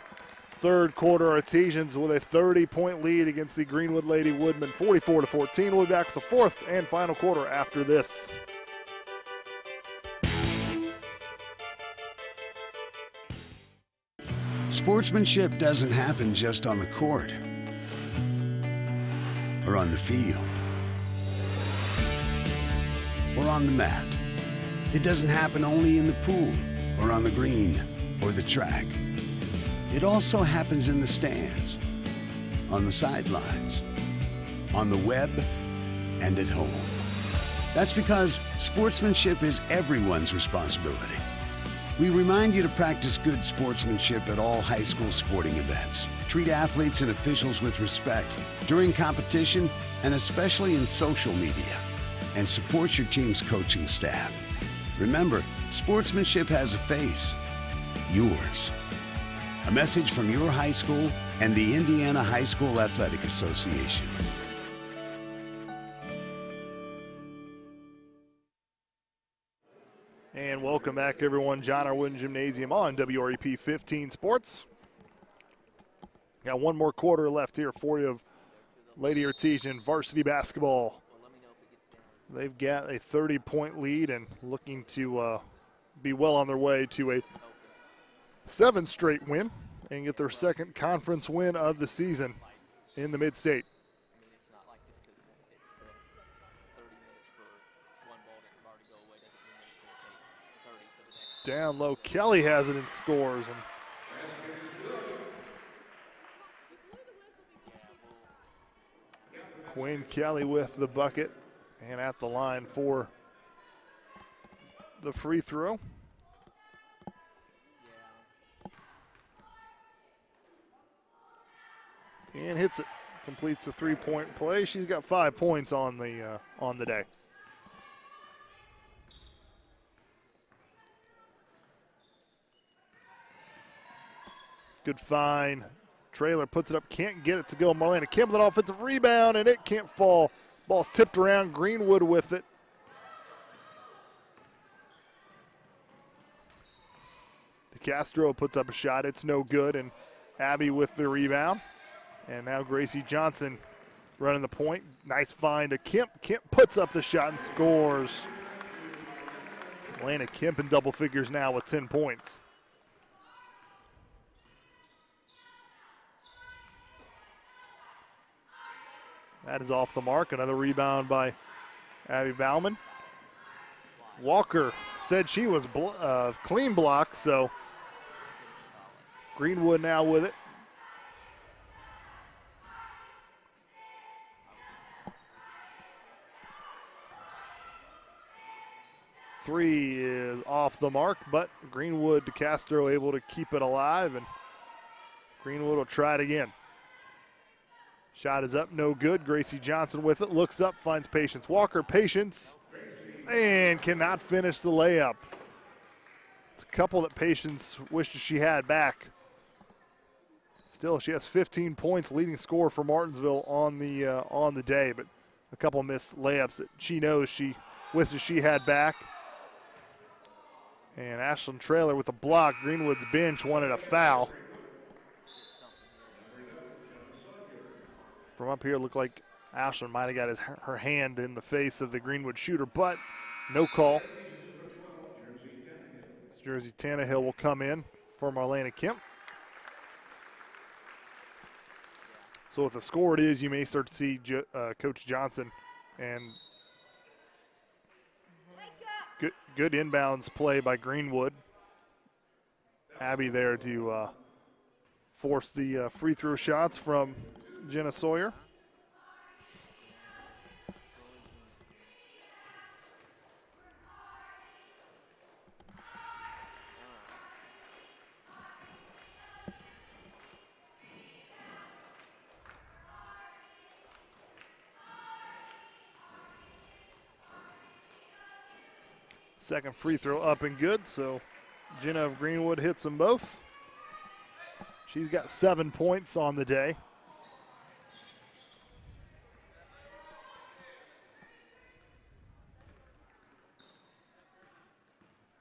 third quarter. Artesians with a 30-point lead against the Greenwood Lady Woodmen, 44-14. We'll be back with the fourth and final quarter after this. Sportsmanship doesn't happen just on the court or on the field or on the mat. It doesn't happen only in the pool or on the green or the track. It also happens in the stands, on the sidelines, on the web, and at home. That's because sportsmanship is everyone's responsibility. We remind you to practice good sportsmanship at all high school sporting events. Treat athletes and officials with respect during competition and especially in social media. And support your team's coaching staff. Remember, sportsmanship has a face, yours. A message from your high school and the Indiana High School Athletic Association. And welcome back, everyone. John R. Wooden Gymnasium on WREP 15 Sports. Got one more quarter left here for you of Lady Artesian varsity basketball. They've got a 30-point lead and looking to be well on their way to a 7th straight win and get their 2nd conference win of the season in the Mid-State. I mean, it's not like just because it took 30 minutes for one ball to already go away doesn't mean that it's going to take 30 for the next. Down low, Kelly has it and scores. And Quinn Kelly with the bucket and at the line for the free throw. And hits it, completes a 3-point play. She's got 5 points on the day. Good find. Trailer puts it up, can't get it to go. Marlena Kim with an offensive rebound, and it can't fall. Ball's tipped around, Greenwood with it. DeCastro puts up a shot, it's no good, and Abby with the rebound. And now Gracie Johnson running the point. Nice find to Kemp. Kemp puts up the shot and scores. Marlena Kemp in double figures now with 10 points. That is off the mark. Another rebound by Abby Bauman. Walker said she was clean block, so Greenwood now with it. Three is off the mark, but Greenwood, DeCastro able to keep it alive, and Greenwood will try it again. Shot is up, no good. Gracie Johnson with it, looks up, finds Patience Walker. Patience, and cannot finish the layup. It's a couple that Patience wishes she had back. Still, she has 15 points, leading scorer for Martinsville on the day, but a couple missed layups that she knows she wishes she had back. And Ashlyn Traylor with a block. Greenwood's bench wanted a foul. From up here, it looked like Ashlyn might have got her hand in the face of the Greenwood shooter, but no call. Jersey Tannehill will come in for Marlena Kemp. So with the score it is, you may start to see Coach Johnson and good inbounds play by Greenwood. Abby there to force the free throw shots from Jenna Sawyer. Second free throw up and good, so Jenna of Greenwood hits them both. She's got 7 points on the day.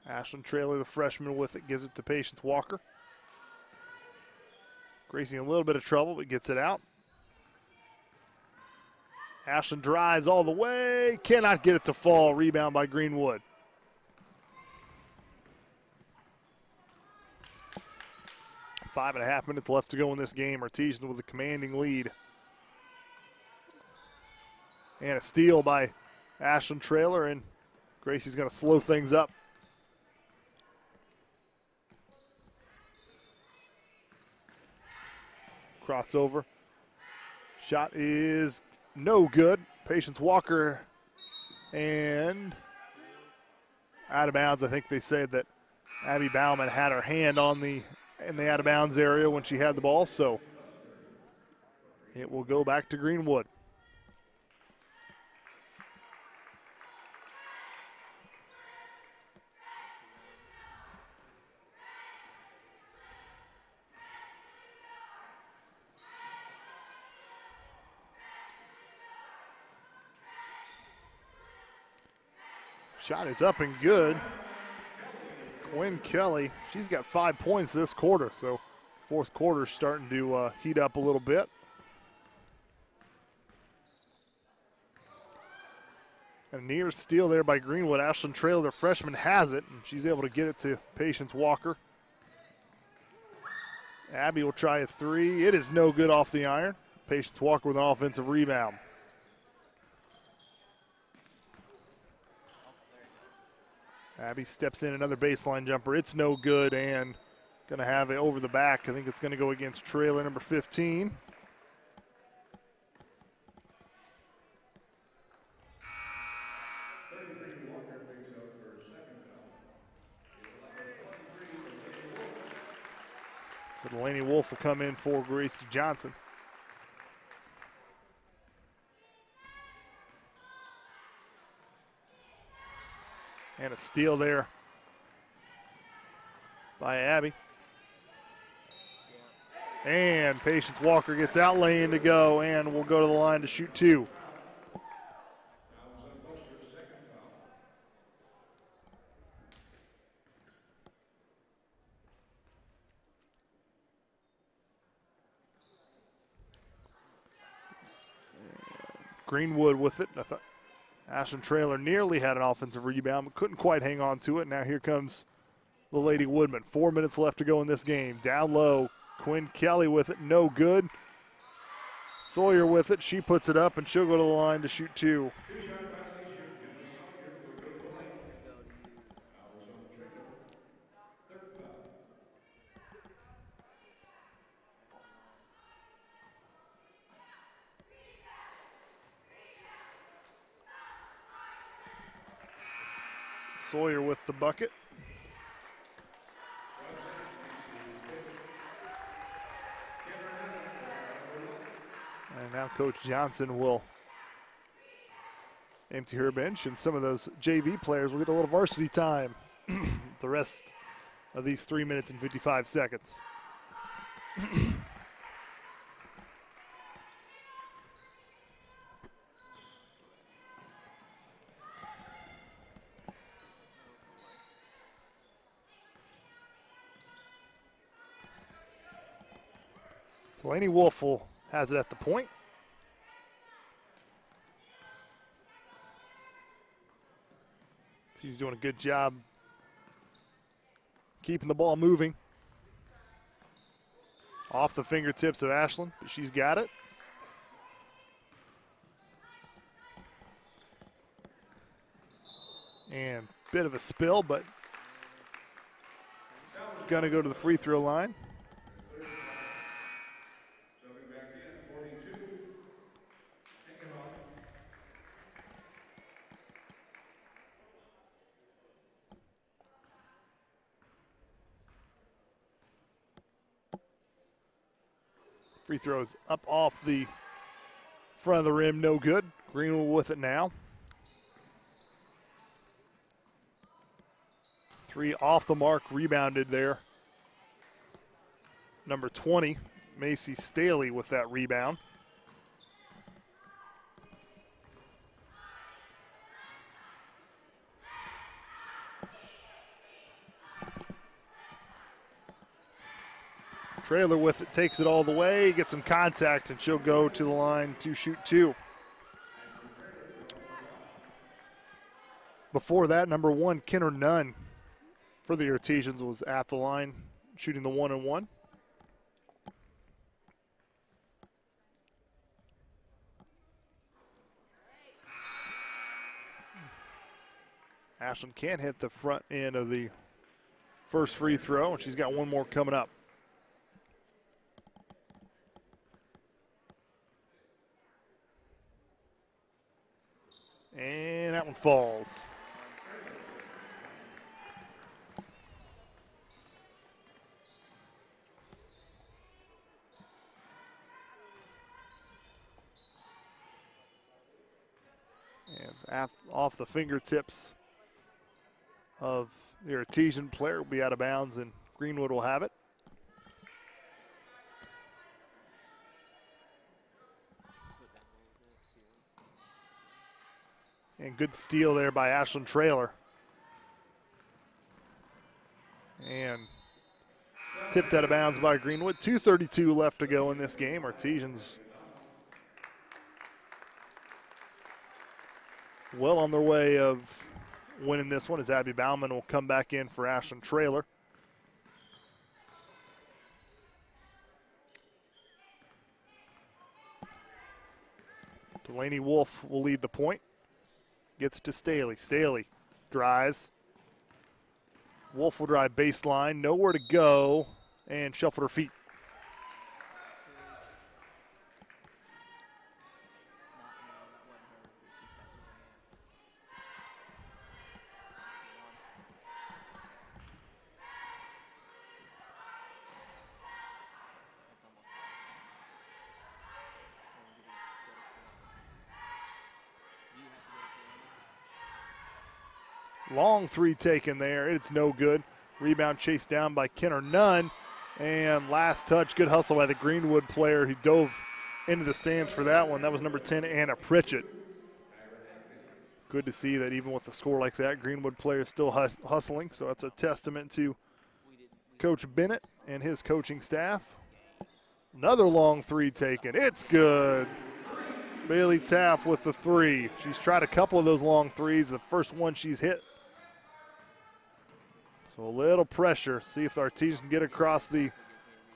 Ashlyn Traylor, the freshman, with it, gives it to Patience Walker. Gracie in a little bit of trouble, but gets it out. Ashlyn drives all the way, cannot get it to fall. Rebound by Greenwood. 5.5 minutes left to go in this game. Artesian with a commanding lead. And a steal by Ashlyn Traylor, and Gracie's going to slow things up. Crossover. Shot is no good. Patience Walker and out of bounds. I think they said that Abby Bauman had her hand on in the out of bounds area when she had the ball, so it will go back to Greenwood. Shot is up and good. Quinn Kelly, she's got 5 points this quarter, so fourth quarter's starting to heat up a little bit. And a near steal there by Greenwood. Ashlyn Traylor, the freshman, has it, and she's able to get it to Patience Walker. Abby will try a three. It is no good off the iron. Patience Walker with an offensive rebound. Abby steps in another baseline jumper. It's no good and going to have it over the back. I think it's going to go against trailer number 15. So Delaney Wolf will come in for Gracie Johnson. And a steal there by Abby. And Patience Walker gets out lane to go and will go to the line to shoot two. Greenwood with it. I thought Ashland Trailer nearly had an offensive rebound, but couldn't quite hang on to it. Now here comes the Lady Woodman. 4 minutes left to go in this game. Down low, Quinn Kelly with it, no good. Sawyer with it, she puts it up, and she'll go to the line to shoot two. Sawyer with the bucket. And now Coach Johnson will empty her bench, and some of those JV players will get a little varsity time the rest of these 3 minutes and 55 seconds. Delaney Wolf has it at the point. She's doing a good job keeping the ball moving. Off the fingertips of Ashland, but she's got it. And bit of a spill, but it's gonna go to the free throw line. Free throws up off the front of the rim, no good. Greenwood with it now. Three off the mark, rebounded there. Number 20, Macy Staley with that rebound. Trailer with it, takes it all the way, gets some contact, and she'll go to the line to shoot two. Before that, number 1, Kenner Nunn for the Artesians was at the line, shooting the 1-and-1. Ashland can't hit the front end of the first free throw, and she's got one more coming up. And that one falls. And it's off the fingertips of the Artesian player. Will be out of bounds, and Greenwood will have it. And good steal there by Ashland Trailer. And tipped out of bounds by Greenwood. 2:32 left to go in this game. Artesians well on their way of winning this one as Abby Bauman will come back in for Ashland Trailer. Delaney Wolf will lead the point. Gets to Staley. Staley drives. Wolf will drive baseline. Nowhere to go. And shuffled her feet. Long three taken there. It's no good. Rebound chased down by Kenner Nunn. And last touch, good hustle by the Greenwood player who dove into the stands for that one. That was number 10, Anna Pritchett. Good to see that even with a score like that, Greenwood players still hustling. So that's a testament to Coach Bennett and his coaching staff. Another long three taken. It's good. Bailey Taff with the three. She's tried a couple of those long threes. The first one she's hit. So a little pressure. See if the Artesians can get across the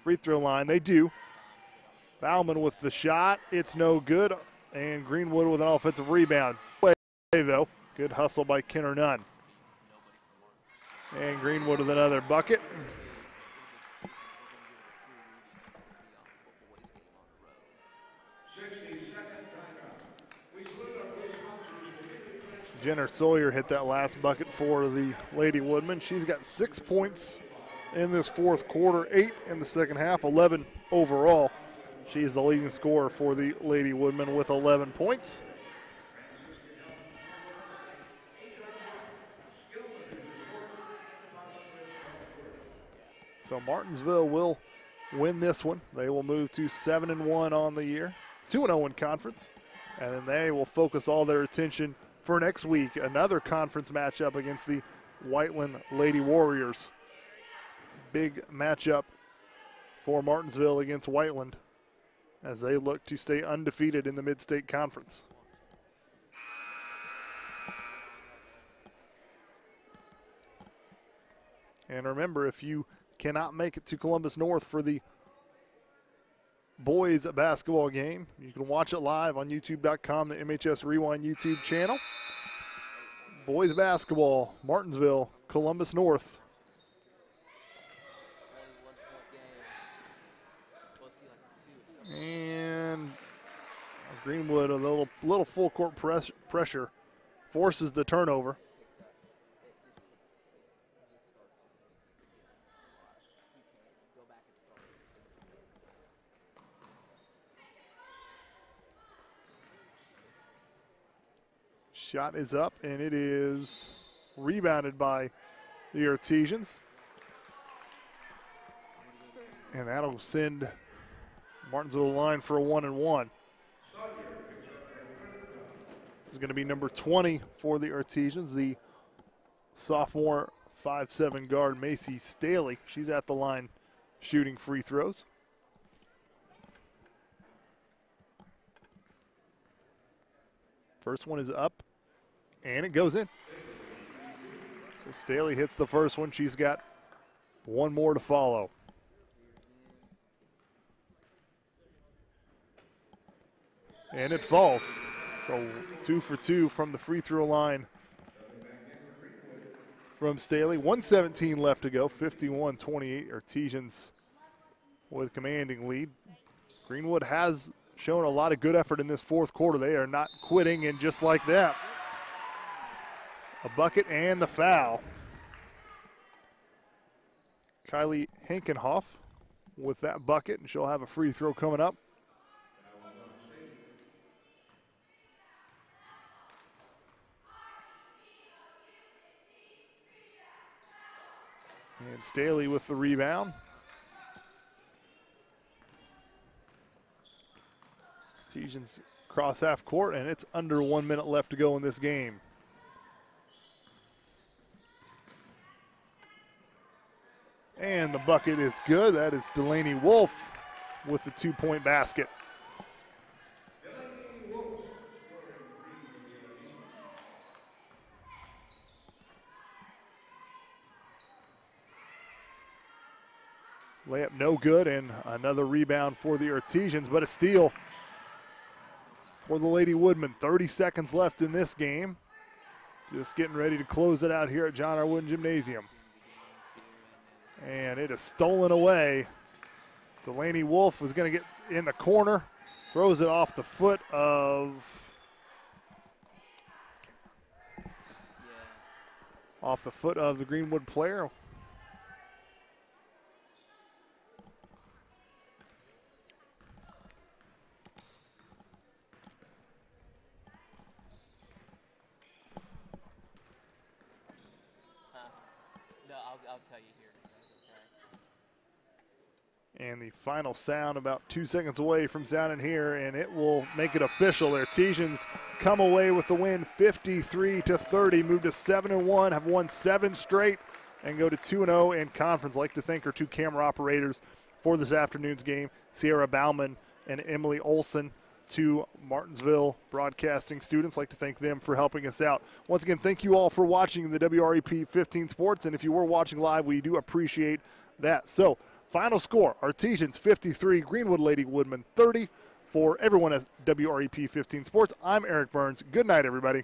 free throw line. They do. Bauman with the shot. It's no good. And Greenwood with an offensive rebound. Though. Good hustle by Kenner Nunn. And Greenwood with another bucket. Jenner Sawyer hit that last bucket for the Lady Woodmen. She's got 6 points in this fourth quarter, 8 in the second half, 11 overall. She's the leading scorer for the Lady Woodmen with 11 points. So Martinsville will win this one. They will move to 7-1 on the year, 2-0 in conference, and then they will focus all their attention for next week, another conference matchup against the Whiteland Lady Warriors. Big matchup for Martinsville against Whiteland as they look to stay undefeated in the Mid-State Conference. And remember, if you cannot make it to Columbus North for the boys basketball game, you can watch it live on youtube.com, the MHS Rewind YouTube channel. Boys basketball, Martinsville, Columbus North. And Greenwood, a little full court pressure, forces the turnover. Shot is up, and it is rebounded by the Artesians. And that'll send Martinsville to the line for a 1-and-1. This is going to be number 20 for the Artesians, the sophomore 5'7" guard, Macy Staley. She's at the line shooting free throws. First one is up. And it goes in. So Staley hits the first one. She's got one more to follow. And it falls. So 2 for 2 from the free throw line from Staley. 1:17 left to go. 51-28. Artesians with commanding lead. Greenwood has shown a lot of good effort in this fourth quarter. They are not quitting, and just like that, a bucket and the foul. Kylie Hankenhoff with that bucket, and she'll have a free throw coming up. And Staley with the rebound. Artesians cross half court, and it's under 1 minute left to go in this game. And the bucket is good. That is Delaney Wolf with the 2-point basket. Layup no good, and another rebound for the Artesians, but a steal for the Lady Woodmen. 30 seconds left in this game. Just getting ready to close it out here at John R. Wooden Gymnasium. And it is stolen away. Delaney Wolf was going to get in the corner. Throws it off the foot of the Greenwood player. No, I'll tell you here. Okay. And the final sound about 2 seconds away from sounding here, and it will make it official. The Artesians come away with the win 53-30, move to 7-1, have won 7 straight, and go to 2-0 in conference. I'd like to thank our 2 camera operators for this afternoon's game, Sierra Bauman and Emily Olson, 2 Martinsville broadcasting students. I'd like to thank them for helping us out. Once again, thank you all for watching the WREP 15 Sports, and if you were watching live, we do appreciate that. So, final score, Artesians 53, Greenwood Lady Woodmen 30. For everyone at WREP 15 Sports, I'm Eric Burns. Good night, everybody.